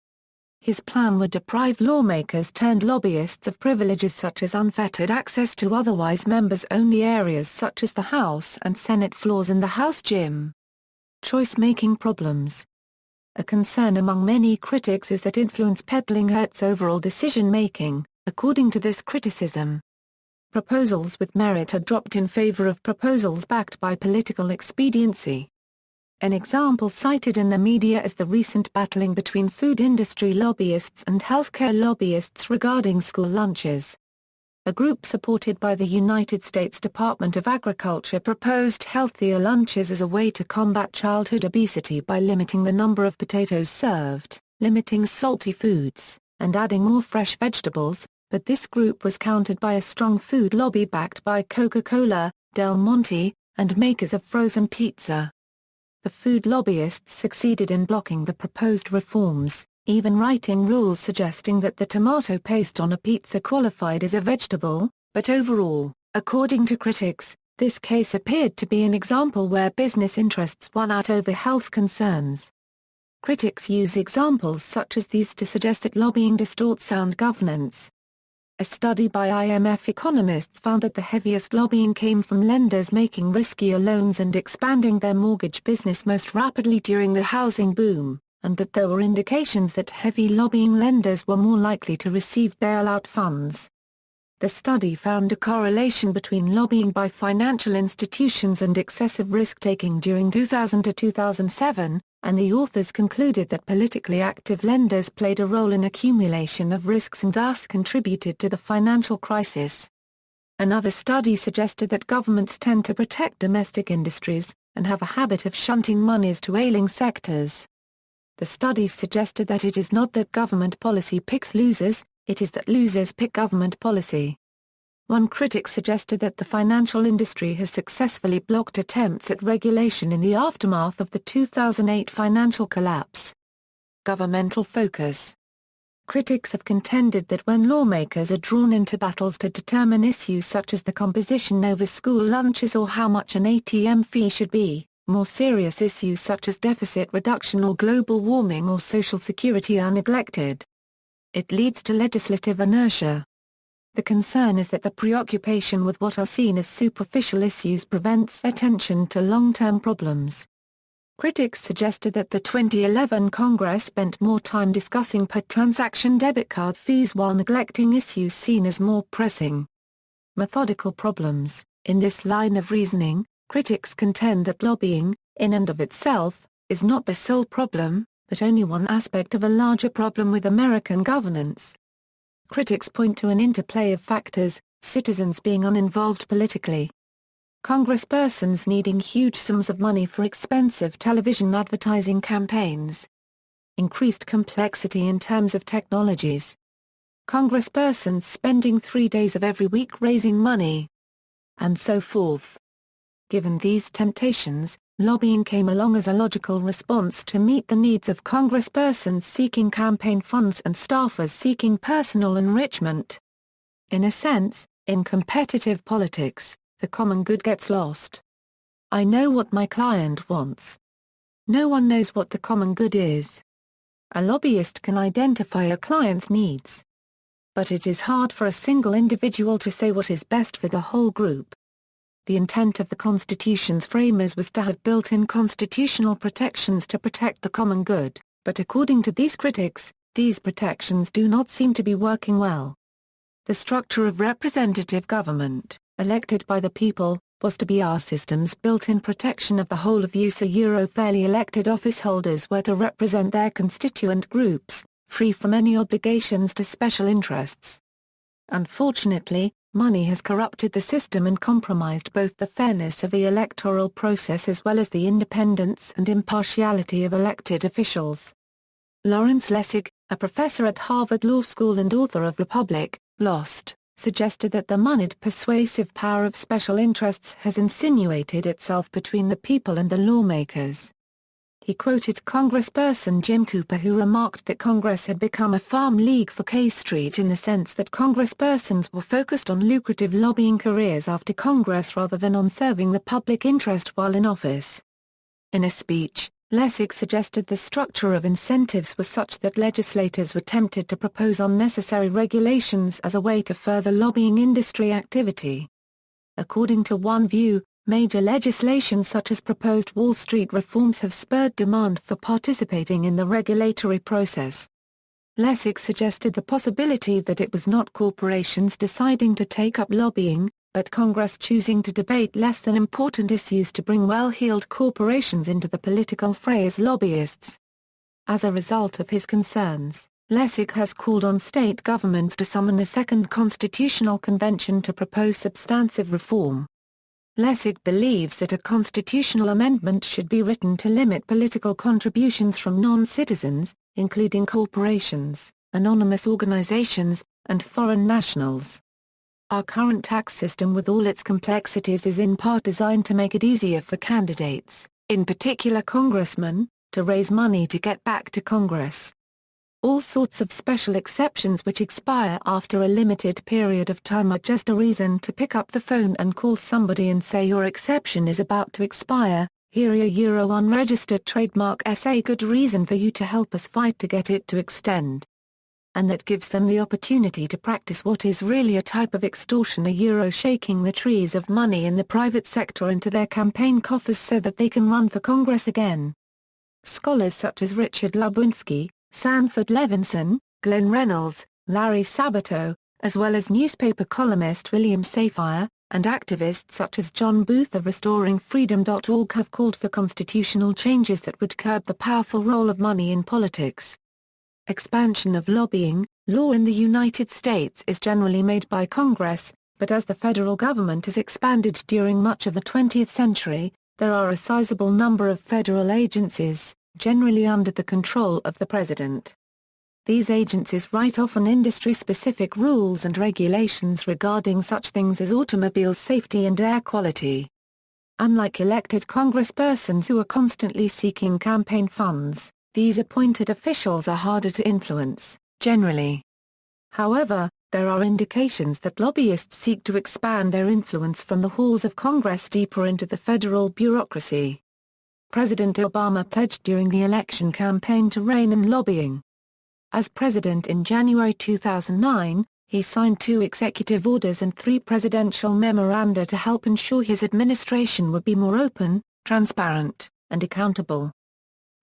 His plan would deprive lawmakers turned lobbyists of privileges such as unfettered access to otherwise members-only areas such as the House and Senate floors and the House gym. Choice-making problems. A concern among many critics is that influence peddling hurts overall decision-making, according to this criticism. Proposals with merit are dropped in favor of proposals backed by political expediency. An example cited in the media is the recent battling between food industry lobbyists and healthcare lobbyists regarding school lunches. A group supported by the United States Department of Agriculture proposed healthier lunches as a way to combat childhood obesity by limiting the number of potatoes served, limiting salty foods, and adding more fresh vegetables, but this group was countered by a strong food lobby backed by Coca-Cola, Del Monte, and makers of frozen pizza. The food lobbyists succeeded in blocking the proposed reforms, even writing rules suggesting that the tomato paste on a pizza qualified as a vegetable, but overall, according to critics, this case appeared to be an example where business interests won out over health concerns. Critics use examples such as these to suggest that lobbying distorts sound governance. A study by IMF economists found that the heaviest lobbying came from lenders making riskier loans and expanding their mortgage business most rapidly during the housing boom, and that there were indications that heavy lobbying lenders were more likely to receive bailout funds. The study found a correlation between lobbying by financial institutions and excessive risk-taking during 2000 to 2007, and the authors concluded that politically active lenders played a role in accumulation of risks and thus contributed to the financial crisis. Another study suggested that governments tend to protect domestic industries, and have a habit of shunting monies to ailing sectors. The study suggested that it is not that government policy picks losers, it is that losers pick government policy. One critic suggested that the financial industry has successfully blocked attempts at regulation in the aftermath of the 2008 financial collapse. Governmental focus. Critics have contended that when lawmakers are drawn into battles to determine issues such as the composition over school lunches or how much an ATM fee should be, more serious issues such as deficit reduction or global warming or social security are neglected. It leads to legislative inertia. The concern is that the preoccupation with what are seen as superficial issues prevents attention to long-term problems. Critics suggested that the 2011 Congress spent more time discussing per-transaction debit card fees while neglecting issues seen as more pressing. Methodical problems. In this line of reasoning, critics contend that lobbying, in and of itself, is not the sole problem, but only one aspect of a larger problem with American governance. Critics point to an interplay of factors, citizens being uninvolved politically, congresspersons needing huge sums of money for expensive television advertising campaigns, increased complexity in terms of technologies, congresspersons spending 3 days of every week raising money, and so forth. Given these temptations, lobbying came along as a logical response to meet the needs of congresspersons seeking campaign funds and staffers seeking personal enrichment. In a sense, in competitive politics, the common good gets lost. I know what my client wants. No one knows what the common good is. A lobbyist can identify a client's needs. But it is hard for a single individual to say what is best for the whole group. The intent of the Constitution's framers was to have built-in constitutional protections to protect the common good, but according to these critics, these protections do not seem to be working well. The structure of representative government, elected by the people, was to be our system's built-in protection of the whole of use. Fairly elected officeholders were to represent their constituent groups, free from any obligations to special interests. Unfortunately, money has corrupted the system and compromised both the fairness of the electoral process as well as the independence and impartiality of elected officials. Lawrence Lessig, a professor at Harvard Law School and author of Republic, Lost, suggested that the moneyed persuasive power of special interests has insinuated itself between the people and the lawmakers. He quoted congressperson Jim Cooper, who remarked that Congress had become a farm league for K Street in the sense that congresspersons were focused on lucrative lobbying careers after Congress rather than on serving the public interest while in office. In a speech, Lessig suggested the structure of incentives was such that legislators were tempted to propose unnecessary regulations as a way to further lobbying industry activity. According to one view, major legislation such as proposed Wall Street reforms have spurred demand for participating in the regulatory process. Lessig suggested the possibility that it was not corporations deciding to take up lobbying, but Congress choosing to debate less than important issues to bring well-heeled corporations into the political fray as lobbyists. As a result of his concerns, Lessig has called on state governments to summon a second constitutional convention to propose substantive reform. Lessig believes that a constitutional amendment should be written to limit political contributions from non-citizens, including corporations, anonymous organizations, and foreign nationals. Our current tax system with all its complexities is in part designed to make it easier for candidates, in particular congressmen, to raise money to get back to Congress. All sorts of special exceptions which expire after a limited period of time are just a reason to pick up the phone and call somebody and say your exception is about to expire, here a unregistered trademark a good reason for you to help us fight to get it to extend. And that gives them the opportunity to practice what is really a type of extortion, shaking the trees of money in the private sector into their campaign coffers so that they can run for Congress again. Scholars such as Richard Lubwinski, Sanford Levinson, Glenn Reynolds, Larry Sabato, as well as newspaper columnist William Safire, and activists such as John Booth of RestoringFreedom.org have called for constitutional changes that would curb the powerful role of money in politics. Expansion of lobbying. Law in the United States is generally made by Congress, but as the federal government has expanded during much of the 20th century, there are a sizable number of federal agencies, generally under the control of the President. These agencies write often industry-specific rules and regulations regarding such things as automobile safety and air quality. Unlike elected congresspersons who are constantly seeking campaign funds, these appointed officials are harder to influence, generally. However, there are indications that lobbyists seek to expand their influence from the halls of Congress deeper into the federal bureaucracy. President Obama pledged during the election campaign to rein in lobbying. As president in January 2009, he signed 2 executive orders and 3 presidential memoranda to help ensure his administration would be more open, transparent, and accountable.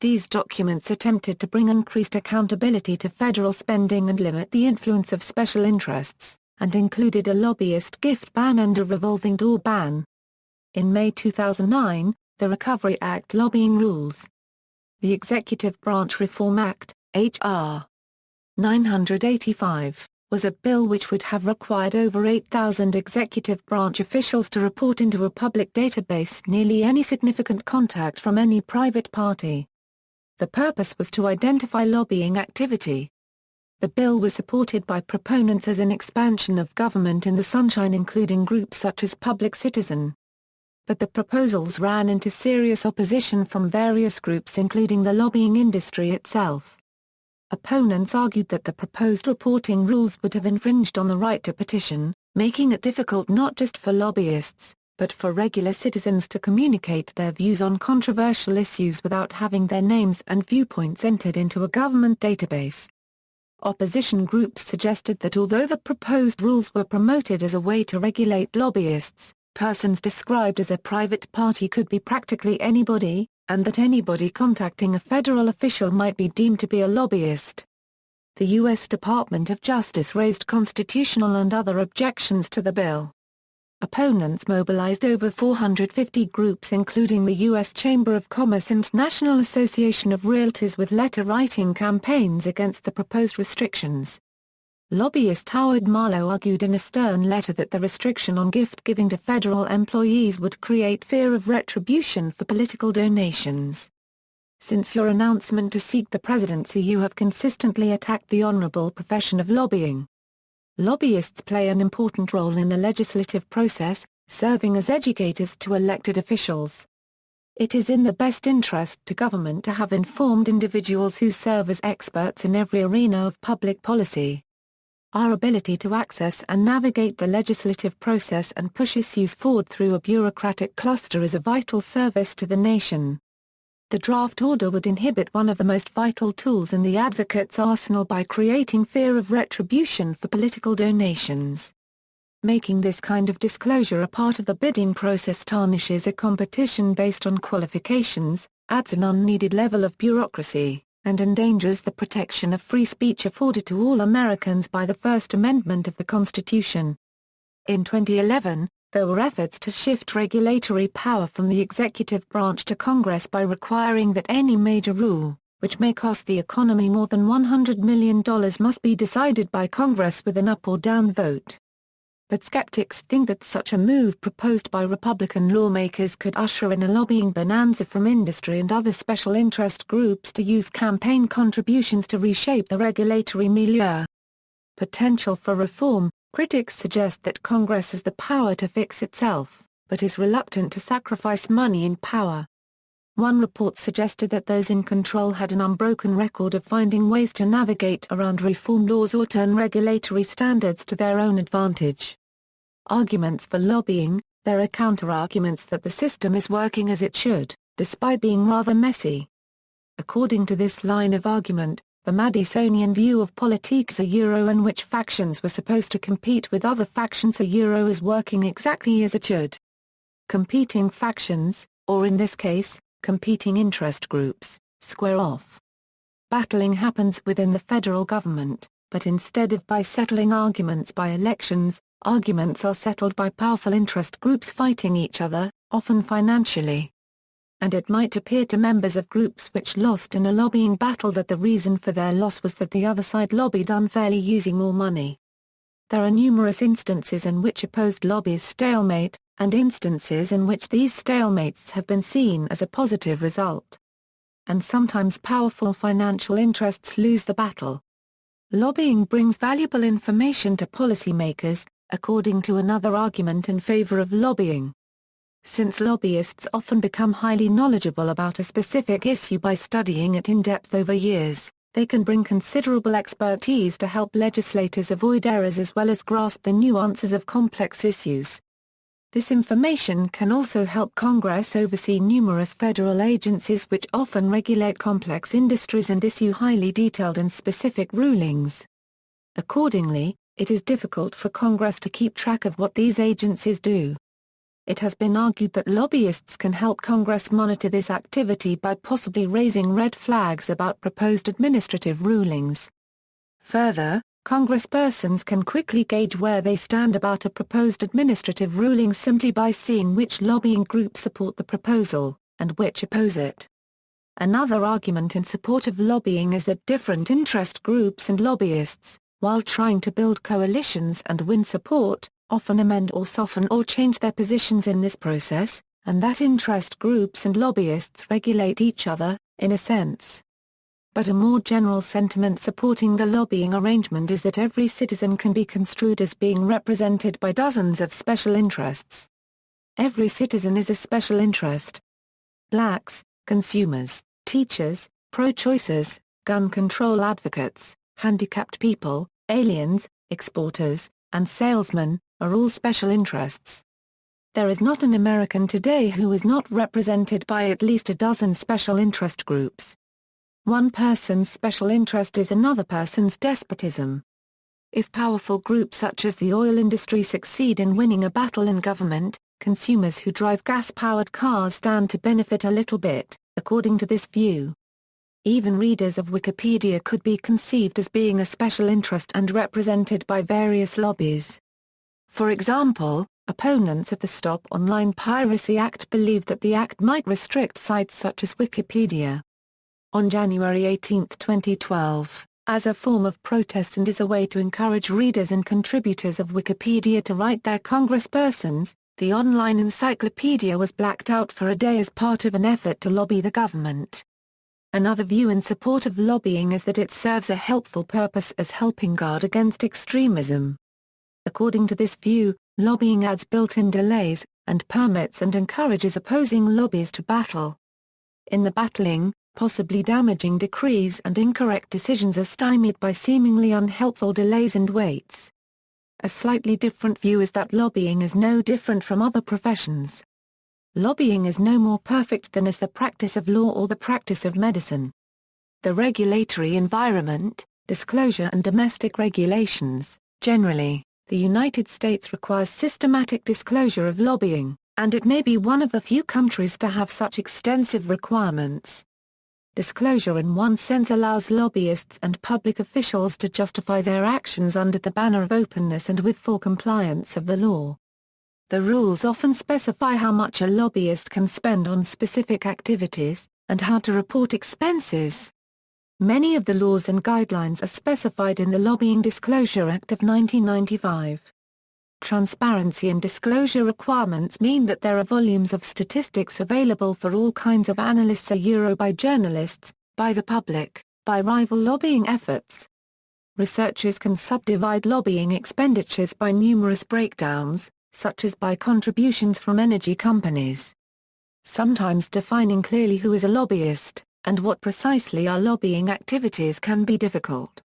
These documents attempted to bring increased accountability to federal spending and limit the influence of special interests, and included a lobbyist gift ban and a revolving door ban. In May 2009, the Recovery Act lobbying rules. The Executive Branch Reform Act, H.R. 985, was a bill which would have required over 8,000 executive branch officials to report into a public database nearly any significant contact from any private party. The purpose was to identify lobbying activity. The bill was supported by proponents as an expansion of government in the sunshine, including groups such as Public Citizen. But the proposals ran into serious opposition from various groups including the lobbying industry itself. Opponents argued that the proposed reporting rules would have infringed on the right to petition, making it difficult not just for lobbyists, but for regular citizens to communicate their views on controversial issues without having their names and viewpoints entered into a government database. Opposition groups suggested that although the proposed rules were promoted as a way to regulate lobbyists, persons described as a private party could be practically anybody, and that anybody contacting a federal official might be deemed to be a lobbyist. The U.S. Department of Justice raised constitutional and other objections to the bill. Opponents mobilized over 450 groups including the U.S. Chamber of Commerce and National Association of Realtors with letter-writing campaigns against the proposed restrictions. Lobbyist Howard Marlowe argued in a stern letter that the restriction on gift-giving to federal employees would create fear of retribution for political donations. Since your announcement to seek the presidency, you have consistently attacked the honorable profession of lobbying. Lobbyists play an important role in the legislative process, serving as educators to elected officials. It is in the best interest to government to have informed individuals who serve as experts in every arena of public policy. Our ability to access and navigate the legislative process and push issues forward through a bureaucratic cluster is a vital service to the nation. The draft order would inhibit one of the most vital tools in the advocate's arsenal by creating fear of retribution for political donations. Making this kind of disclosure a part of the bidding process tarnishes a competition based on qualifications, adds an unneeded level of bureaucracy, and endangers the protection of free speech afforded to all Americans by the First Amendment of the Constitution. In 2011, there were efforts to shift regulatory power from the executive branch to Congress by requiring that any major rule, which may cost the economy more than $100 million, must be decided by Congress with an up or down vote. But skeptics think that such a move proposed by Republican lawmakers could usher in a lobbying bonanza from industry and other special interest groups to use campaign contributions to reshape the regulatory milieu. Potential for reform. Critics suggest that Congress has the power to fix itself, but is reluctant to sacrifice money in power. One report suggested that those in control had an unbroken record of finding ways to navigate around reform laws or turn regulatory standards to their own advantage. Arguments for lobbying. There are counter-arguments that the system is working as it should, despite being rather messy. According to this line of argument, the Madisonian view of politics in which factions were supposed to compete with other factions is working exactly as it should. Competing factions, or in this case, competing interest groups, square off. Battling happens within the federal government, but instead of by settling arguments by elections, arguments are settled by powerful interest groups fighting each other, often financially. And it might appear to members of groups which lost in a lobbying battle that the reason for their loss was that the other side lobbied unfairly using more money. There are numerous instances in which opposed lobbies stalemate, and instances in which these stalemates have been seen as a positive result. And sometimes powerful financial interests lose the battle. Lobbying brings valuable information to policymakers, according to another argument in favor of lobbying. Since lobbyists often become highly knowledgeable about a specific issue by studying it in depth over years, they can bring considerable expertise to help legislators avoid errors as well as grasp the nuances of complex issues. This information can also help Congress oversee numerous federal agencies which often regulate complex industries and issue highly detailed and specific rulings. Accordingly, it is difficult for Congress to keep track of what these agencies do. It has been argued that lobbyists can help Congress monitor this activity by possibly raising red flags about proposed administrative rulings. Further, congresspersons can quickly gauge where they stand about a proposed administrative ruling simply by seeing which lobbying groups support the proposal, and which oppose it. Another argument in support of lobbying is that different interest groups and lobbyists, while trying to build coalitions and win support, often amend or soften or change their positions in this process, and that interest groups and lobbyists regulate each other, in a sense. But a more general sentiment supporting the lobbying arrangement is that every citizen can be construed as being represented by dozens of special interests. Every citizen is a special interest. Blacks, consumers, teachers, pro-choicers, gun control advocates, handicapped people, aliens, exporters, and salesmen, are all special interests. There is not an American today who is not represented by at least a dozen special interest groups. One person's special interest is another person's despotism. If powerful groups such as the oil industry succeed in winning a battle in government, consumers who drive gas-powered cars stand to benefit a little bit, according to this view. Even readers of Wikipedia could be conceived as being a special interest and represented by various lobbies. For example, Opponents of the Stop Online Piracy Act believed that the act might restrict sites such as Wikipedia. On January 18, 2012, as a form of protest and as a way to encourage readers and contributors of Wikipedia to write their congresspersons, the online encyclopedia was blacked out for a day as part of an effort to lobby the government. Another view in support of lobbying is that it serves a helpful purpose as helping guard against extremism. According to this view, lobbying adds built-in delays and permits and encourages opposing lobbies to battle. In the battling, possibly damaging decrees and incorrect decisions are stymied by seemingly unhelpful delays and waits. A slightly different view is that lobbying is no different from other professions. Lobbying is no more perfect than is the practice of law or the practice of medicine. The regulatory environment, disclosure and domestic regulations. Generally, the United States requires systematic disclosure of lobbying, and it may be one of the few countries to have such extensive requirements. Disclosure in one sense allows lobbyists and public officials to justify their actions under the banner of openness and with full compliance of the law. The rules often specify how much a lobbyist can spend on specific activities, and how to report expenses. Many of the laws and guidelines are specified in the Lobbying Disclosure Act of 1995. Transparency and disclosure requirements mean that there are volumes of statistics available for all kinds of analysts by journalists, by the public, by rival lobbying efforts. Researchers can subdivide lobbying expenditures by numerous breakdowns, such as by contributions from energy companies. Sometimes defining clearly who is a lobbyist, and what precisely are lobbying activities can be difficult.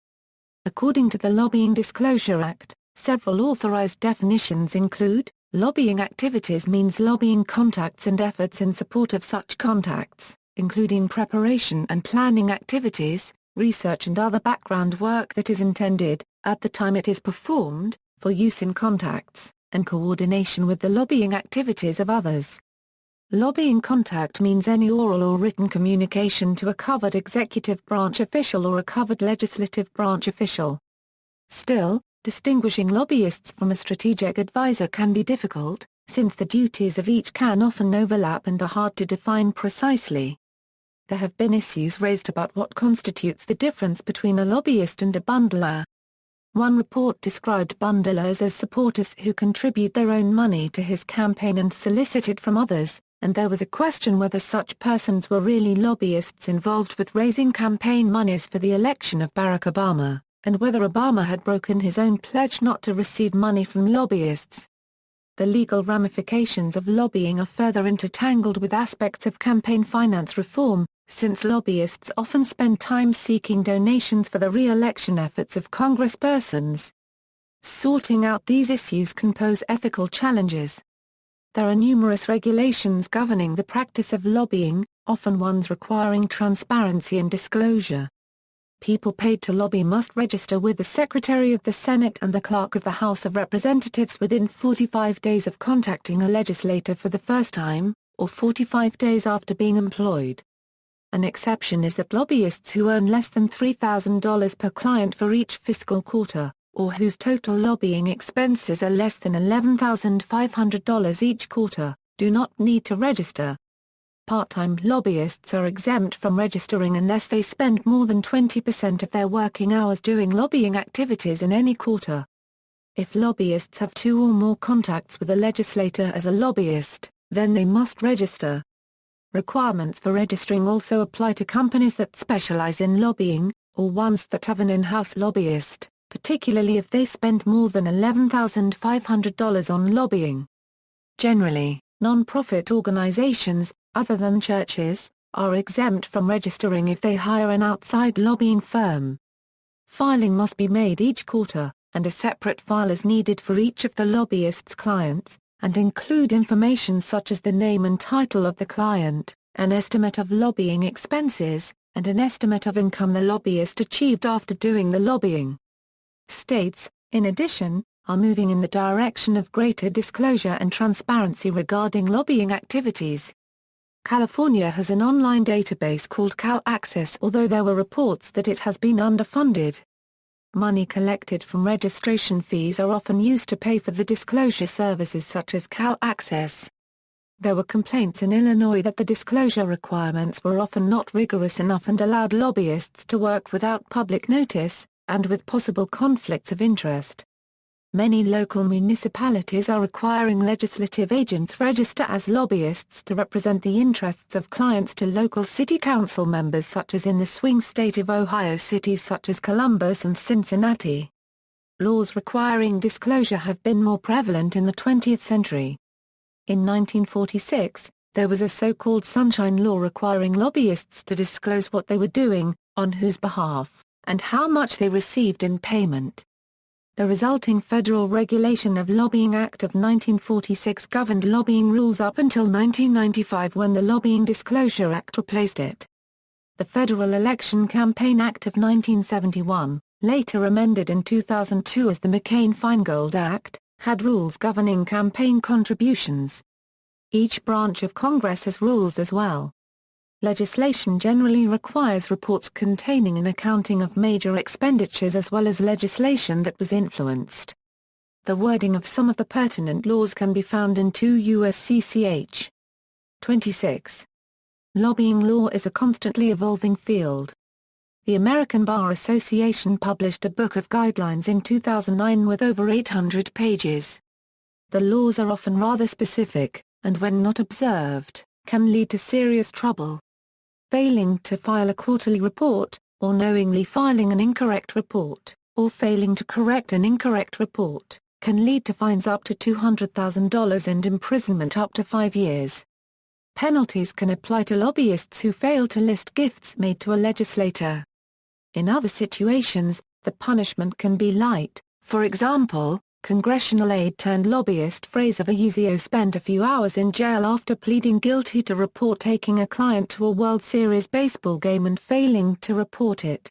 According to the Lobbying Disclosure Act, several authorized definitions include, lobbying activities means lobbying contacts and efforts in support of such contacts, including preparation and planning activities, research and other background work that is intended, at the time it is performed, for use in contacts, and coordination with the lobbying activities of others. Lobbying contact means any oral or written communication to a covered executive branch official or a covered legislative branch official. Still, distinguishing lobbyists from a strategic advisor can be difficult, since the duties of each can often overlap and are hard to define precisely. There have been issues raised about what constitutes the difference between a lobbyist and a bundler. One report described bundlers as supporters who contribute their own money to his campaign and solicit it from others, and there was a question whether such persons were really lobbyists involved with raising campaign monies for the election of Barack Obama, and whether Obama had broken his own pledge not to receive money from lobbyists. The legal ramifications of lobbying are further intertangled with aspects of campaign finance reform, since lobbyists often spend time seeking donations for the re-election efforts of congresspersons. Sorting out these issues can pose ethical challenges. There are numerous regulations governing the practice of lobbying, often ones requiring transparency and disclosure. People paid to lobby must register with the Secretary of the Senate and the Clerk of the House of Representatives within 45 days of contacting a legislator for the first time, or 45 days after being employed. An exception is that lobbyists who earn less than $3,000 per client for each fiscal quarter, or whose total lobbying expenses are less than $11,500 each quarter, do not need to register. Part-time lobbyists are exempt from registering unless they spend more than 20% of their working hours doing lobbying activities in any quarter. If lobbyists have 2 or more contacts with a legislator as a lobbyist, then they must register. Requirements for registering also apply to companies that specialize in lobbying, or ones that have an in-house lobbyist, particularly if they spend more than $11,500 on lobbying. Generally, non-profit organizations, other than churches, are exempt from registering if they hire an outside lobbying firm. Filing must be made each quarter, and a separate file is needed for each of the lobbyist's clients, and include information such as the name and title of the client, an estimate of lobbying expenses, and an estimate of income the lobbyist achieved after doing the lobbying. States, in addition, are moving in the direction of greater disclosure and transparency regarding lobbying activities. California has an online database called Cal Access, although there were reports that it has been underfunded. Money collected from registration fees are often used to pay for the disclosure services such as CAL access. There were complaints in Illinois that the disclosure requirements were often not rigorous enough and allowed lobbyists to work without public notice, and with possible conflicts of interest. Many local municipalities are requiring legislative agents register as lobbyists to represent the interests of clients to local city council members, such as in the swing state of Ohio cities such as Columbus and Cincinnati. Laws requiring disclosure have been more prevalent in the 20th century. In 1946, there was a so-called Sunshine Law requiring lobbyists to disclose what they were doing, on whose behalf, and how much they received in payment. The resulting Federal Regulation of Lobbying Act of 1946 governed lobbying rules up until 1995, when the Lobbying Disclosure Act replaced it. The Federal Election Campaign Act of 1971, later amended in 2002 as the McCain-Feingold Act, had rules governing campaign contributions. Each branch of Congress has rules as well. Legislation generally requires reports containing an accounting of major expenditures as well as legislation that was influenced. The wording of some of the pertinent laws can be found in 2 U.S.C.Ch. 26. Lobbying law is a constantly evolving field. The American Bar Association published a book of guidelines in 2009 with over 800 pages. The laws are often rather specific, and when not observed, can lead to serious trouble. Failing to file a quarterly report, or knowingly filing an incorrect report, or failing to correct an incorrect report, can lead to fines up to $200,000 and imprisonment up to 5 years. Penalties can apply to lobbyists who fail to list gifts made to a legislator. In other situations, the punishment can be light. For example, congressional aide-turned-lobbyist Fraser Veruzio spent a few hours in jail after pleading guilty to report taking a client to a World Series baseball game and failing to report it.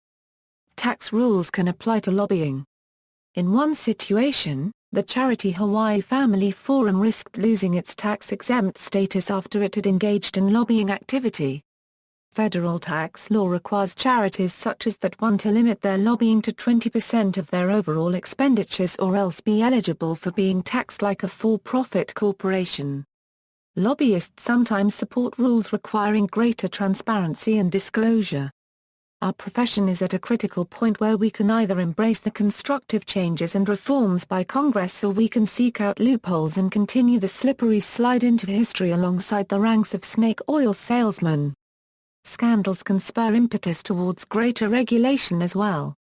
Tax rules can apply to lobbying. In one situation, the charity Hawaii Family Forum risked losing its tax-exempt status after it had engaged in lobbying activity. Federal tax law requires charities such as that one to limit their lobbying to 20% of their overall expenditures or else be eligible for being taxed like a for-profit corporation. Lobbyists sometimes support rules requiring greater transparency and disclosure. Our profession is at a critical point where we can either embrace the constructive changes and reforms by Congress, or we can seek out loopholes and continue the slippery slide into history alongside the ranks of snake oil salesmen. Scandals can spur impetus towards greater regulation as well.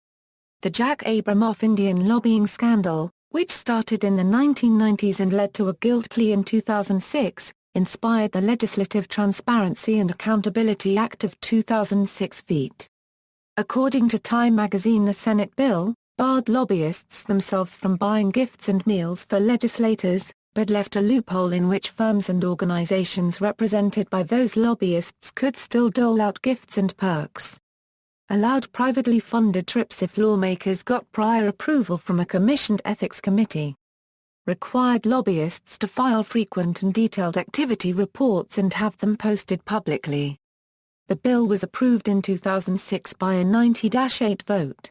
The Jack Abramoff Indian lobbying scandal, which started in the 1990s and led to a guilt plea in 2006, inspired the Legislative Transparency and Accountability Act of 2006 feat. According to Time magazine, the Senate bill barred lobbyists themselves from buying gifts and meals for legislators, but left a loophole in which firms and organizations represented by those lobbyists could still dole out gifts and perks. Allowed privately funded trips if lawmakers got prior approval from a commissioned ethics committee. Required lobbyists to file frequent and detailed activity reports and have them posted publicly. The bill was approved in 2006 by a 90-8 vote.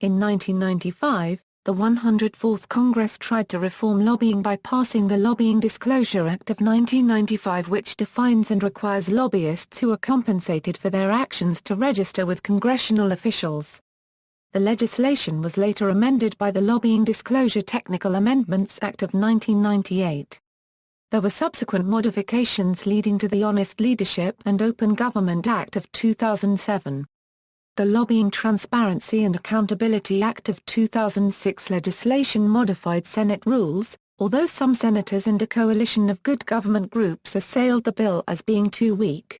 In 1995, the 104th Congress tried to reform lobbying by passing the Lobbying Disclosure Act of 1995, which defines and requires lobbyists who are compensated for their actions to register with congressional officials. The legislation was later amended by the Lobbying Disclosure Technical Amendments Act of 1998. There were subsequent modifications leading to the Honest Leadership and Open Government Act of 2007. The Lobbying Transparency and Accountability Act of 2006 legislation modified Senate rules, although some senators and a coalition of good government groups assailed the bill as being too weak.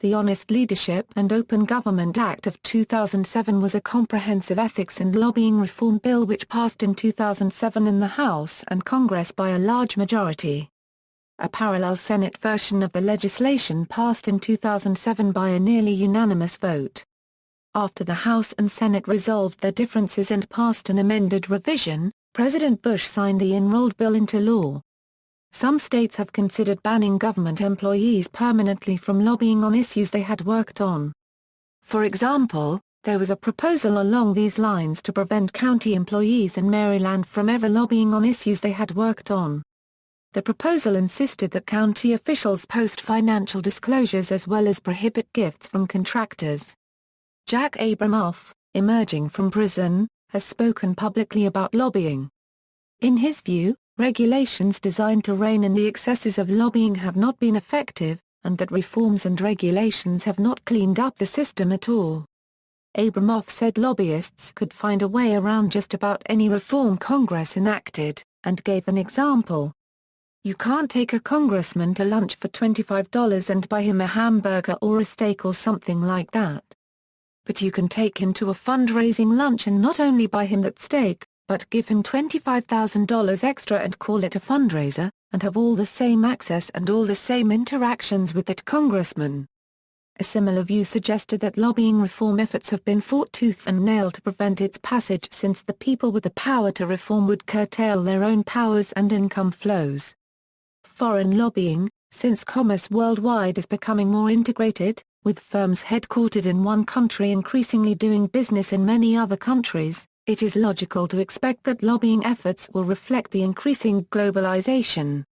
The Honest Leadership and Open Government Act of 2007 was a comprehensive ethics and lobbying reform bill which passed in 2007 in the House and Congress by a large majority. A parallel Senate version of the legislation passed in 2007 by a nearly unanimous vote. After the House and Senate resolved their differences and passed an amended revision, President Bush signed the enrolled bill into law. Some states have considered banning government employees permanently from lobbying on issues they had worked on. For example, There was a proposal along these lines to prevent county employees in Maryland from ever lobbying on issues they had worked on. The proposal insisted that county officials post financial disclosures as well as prohibit gifts from contractors. Jack Abramoff, emerging from prison, has spoken publicly about lobbying. In his view, regulations designed to rein in the excesses of lobbying have not been effective, and that reforms and regulations have not cleaned up the system at all. Abramoff said lobbyists could find a way around just about any reform Congress enacted, and gave an example. You can't take a congressman to lunch for $25 and buy him a hamburger or a steak or something like that. But you can take him to a fundraising lunch and not only buy him that steak, but give him $25,000 extra and call it a fundraiser, and have all the same access and all the same interactions with that congressman. A similar view suggested that lobbying reform efforts have been fought tooth and nail to prevent its passage since the people with the power to reform would curtail their own powers and income flows. Foreign lobbying. Since commerce worldwide is becoming more integrated, with firms headquartered in one country increasingly doing business in many other countries, it is logical to expect that lobbying efforts will reflect the increasing globalization.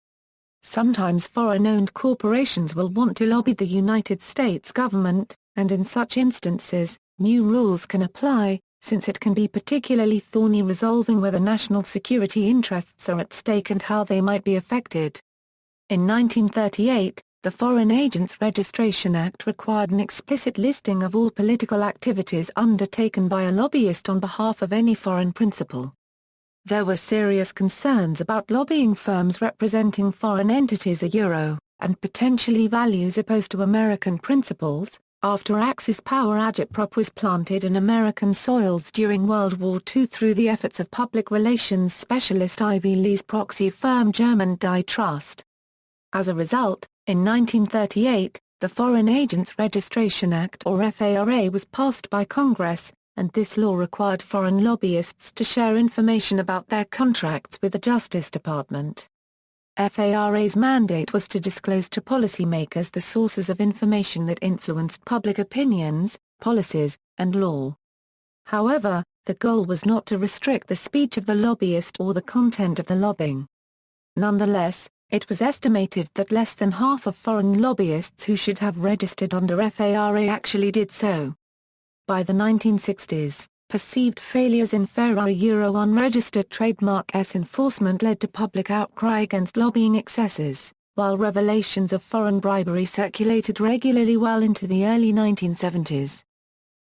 Sometimes foreign-owned corporations will want to lobby the United States government, and in such instances, new rules can apply, since it can be particularly thorny resolving whether national security interests are at stake and how they might be affected. In 1938, the Foreign Agents Registration Act required an explicit listing of all political activities undertaken by a lobbyist on behalf of any foreign principal. There were serious concerns about lobbying firms representing foreign entities and potentially values opposed to American principles, after Axis power agitprop was planted in American soils during World War II through the efforts of public relations specialist Ivy Lee's proxy firm German Die Trust. As a result, in 1938, the Foreign Agents Registration Act or FARA was passed by Congress, and this law required foreign lobbyists to share information about their contracts with the Justice Department. FARA's mandate was to disclose to policymakers the sources of information that influenced public opinions, policies, and law. However, the goal was not to restrict the speech of the lobbyist or the content of the lobbying. Nonetheless, it was estimated that less than half of foreign lobbyists who should have registered under FARA actually did so. By the 1960s, perceived failures in FARA-unregistered trademark enforcement led to public outcry against lobbying excesses, while revelations of foreign bribery circulated regularly well into the early 1970s.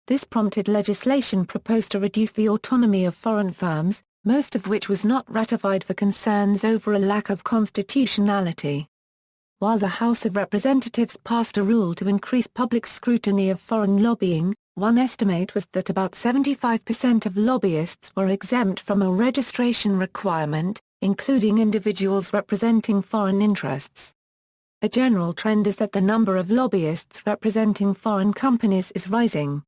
This prompted legislation proposed to reduce the autonomy of foreign firms, most of which was not ratified for concerns over a lack of constitutionality. While the House of Representatives passed a rule to increase public scrutiny of foreign lobbying, one estimate was that about 75% of lobbyists were exempt from a registration requirement, including individuals representing foreign interests. A general trend is that the number of lobbyists representing foreign companies is rising.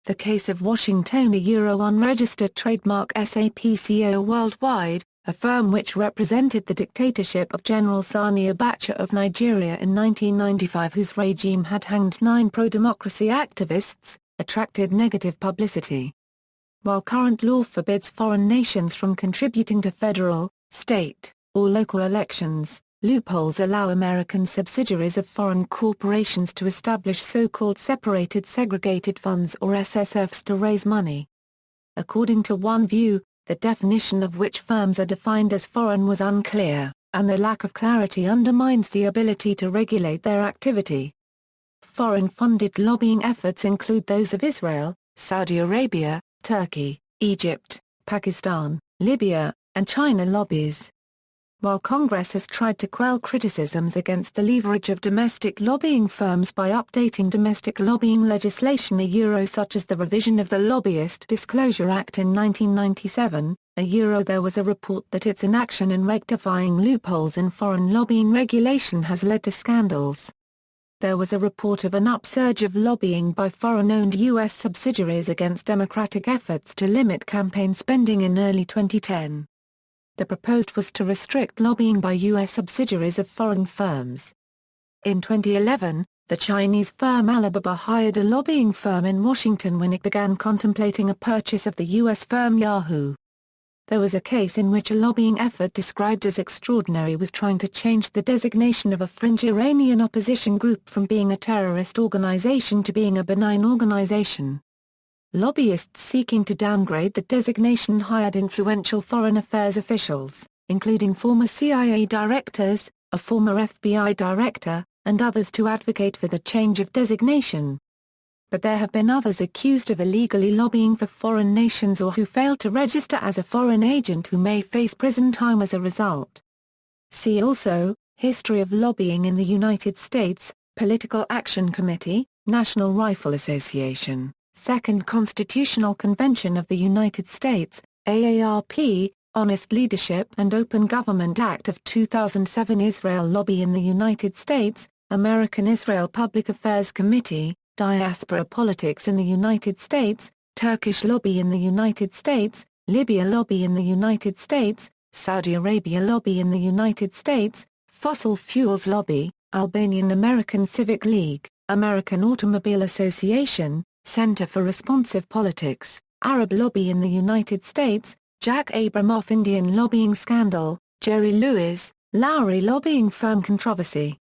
The case of Washington unregistered trademark SAPCO Worldwide, a firm which represented the dictatorship of General Sani Abacha of Nigeria in 1995 whose regime had hanged 9 pro-democracy activists, attracted negative publicity. While current law forbids foreign nations from contributing to federal, state, or local elections, loopholes allow American subsidiaries of foreign corporations to establish so-called separated segregated funds or SSFs to raise money. According to one view, the definition of which firms are defined as foreign was unclear, and the lack of clarity undermines the ability to regulate their activity. Foreign-funded lobbying efforts include those of Israel, Saudi Arabia, Turkey, Egypt, Pakistan, Libya, and China lobbies. While Congress has tried to quell criticisms against the leverage of domestic lobbying firms by updating domestic lobbying legislation such as the revision of the Lobbyist Disclosure Act in 1997, there was a report that its inaction in rectifying loopholes in foreign lobbying regulation has led to scandals. There was a report of an upsurge of lobbying by foreign-owned U.S. subsidiaries against democratic efforts to limit campaign spending in early 2010. The proposed was to restrict lobbying by U.S. subsidiaries of foreign firms. In 2011, the Chinese firm Alibaba hired a lobbying firm in Washington when it began contemplating a purchase of the U.S. firm Yahoo. There was a case in which a lobbying effort described as extraordinary was trying to change the designation of a fringe Iranian opposition group from being a terrorist organization to being a benign organization. Lobbyists seeking to downgrade the designation hired influential foreign affairs officials, including former CIA directors, a former FBI director, and others to advocate for the change of designation. But there have been others accused of illegally lobbying for foreign nations or who failed to register as a foreign agent who may face prison time as a result. See also, History of lobbying in the United States, Political Action Committee, National Rifle Association, Second Constitutional Convention of the United States, AARP, Honest Leadership and Open Government Act of 2007, Israel Lobby in the United States, American Israel Public Affairs Committee, Diaspora Politics in the United States, Turkish Lobby in the United States, Libya Lobby in the United States, Saudi Arabia Lobby in the United States, Fossil Fuels Lobby, Albanian American Civic League, American Automobile Association, Center for Responsive Politics, Arab Lobby in the United States, Jack Abramoff Indian lobbying scandal, Jerry Lewis, Lowry lobbying firm controversy.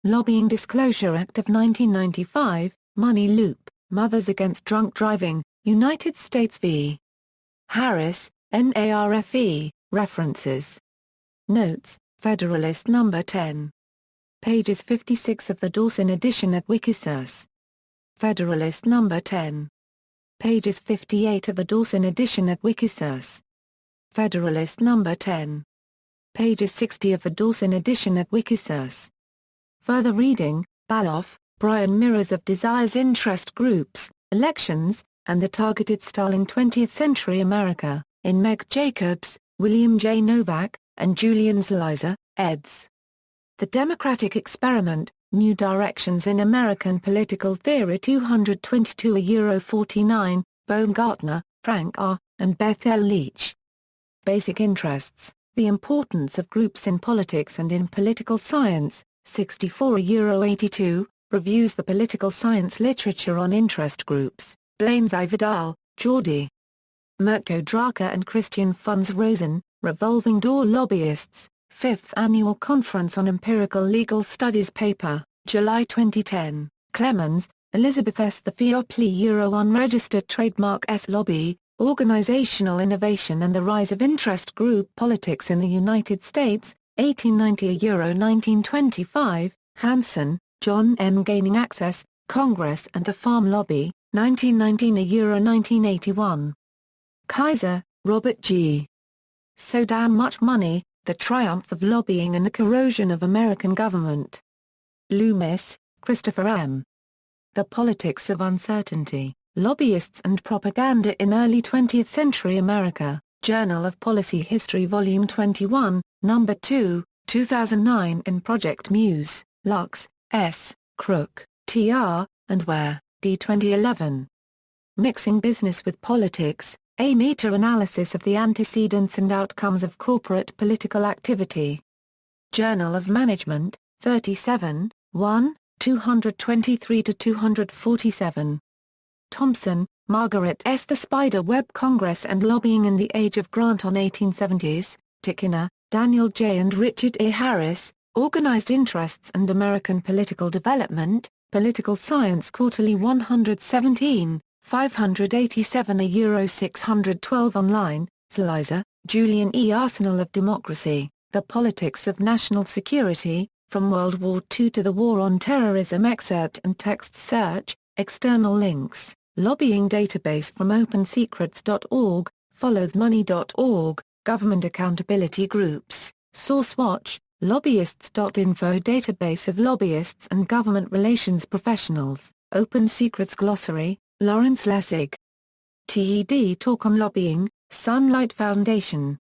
Lobbying Disclosure Act of 1995, Money Loop, Mothers Against Drunk Driving, United States v. Harris, NARFE, References. Notes, Federalist No. 10. Pages 56 of the Dawson edition at Wikisource. Federalist No. 10. Pages 58 of the Dawson edition at Wikisource. Federalist No. 10. Pages 60 of the Dawson edition at Wikisource. Further reading, Baloff, Brian Mirrors of Desires Interest Groups, Elections, and the Targeted Style in 20th Century America, in Meg Jacobs, William J. Novak, and Julian Zelizer, eds. The Democratic Experiment, New Directions in American Political Theory 222 Baumgartner, Frank R., and Beth L. Leach. Basic Interests, The Importance of Groups in Politics and in Political Science, 64 reviews the political science literature on interest groups, Blaines I. Vidal, Geordie. Mirko Draka and Christian Funz Rosen, Revolving Door Lobbyists, 5th Annual Conference on Empirical Legal Studies paper, July 2010, Clemens, Elizabeth S. The Feoply Unregistered Trademark S. Lobby, Organizational Innovation and the Rise of Interest Group Politics in the United States, 1890–1925, Hanson, John M. Gaining Access, Congress and the Farm Lobby, 1919–1981. Kaiser, Robert G. So Damn Much Money, The Triumph of Lobbying and the Corrosion of American Government. Loomis, Christopher M. The Politics of Uncertainty, Lobbyists and Propaganda in Early 20th Century America, Journal of Policy History Volume 21, No. 2, 2009 in Project Muse, Lux, S., Crook, T.R., and Ware, D. 2011. Mixing Business with Politics, A Meta-Analysis of the Antecedents and Outcomes of Corporate Political Activity. Journal of Management, 37, 1, 223–247. Thompson, Margaret S. The Spider Web Congress and Lobbying in the Age of Grant on 1870s, Tickiner, Daniel J. and Richard A. Harris, Organized Interests and American Political Development, Political Science Quarterly 117, 587 €612 online, Zelizer, Julian E. Arsenal of Democracy, The Politics of National Security, From World War II to the War on Terrorism excerpt and text search, external links, lobbying database from opensecrets.org, followthemoney.org, Government Accountability Groups, SourceWatch, lobbyists.info database of lobbyists and government relations professionals, Open Secrets Glossary, Lawrence Lessig. TED Talk on Lobbying, Sunlight Foundation.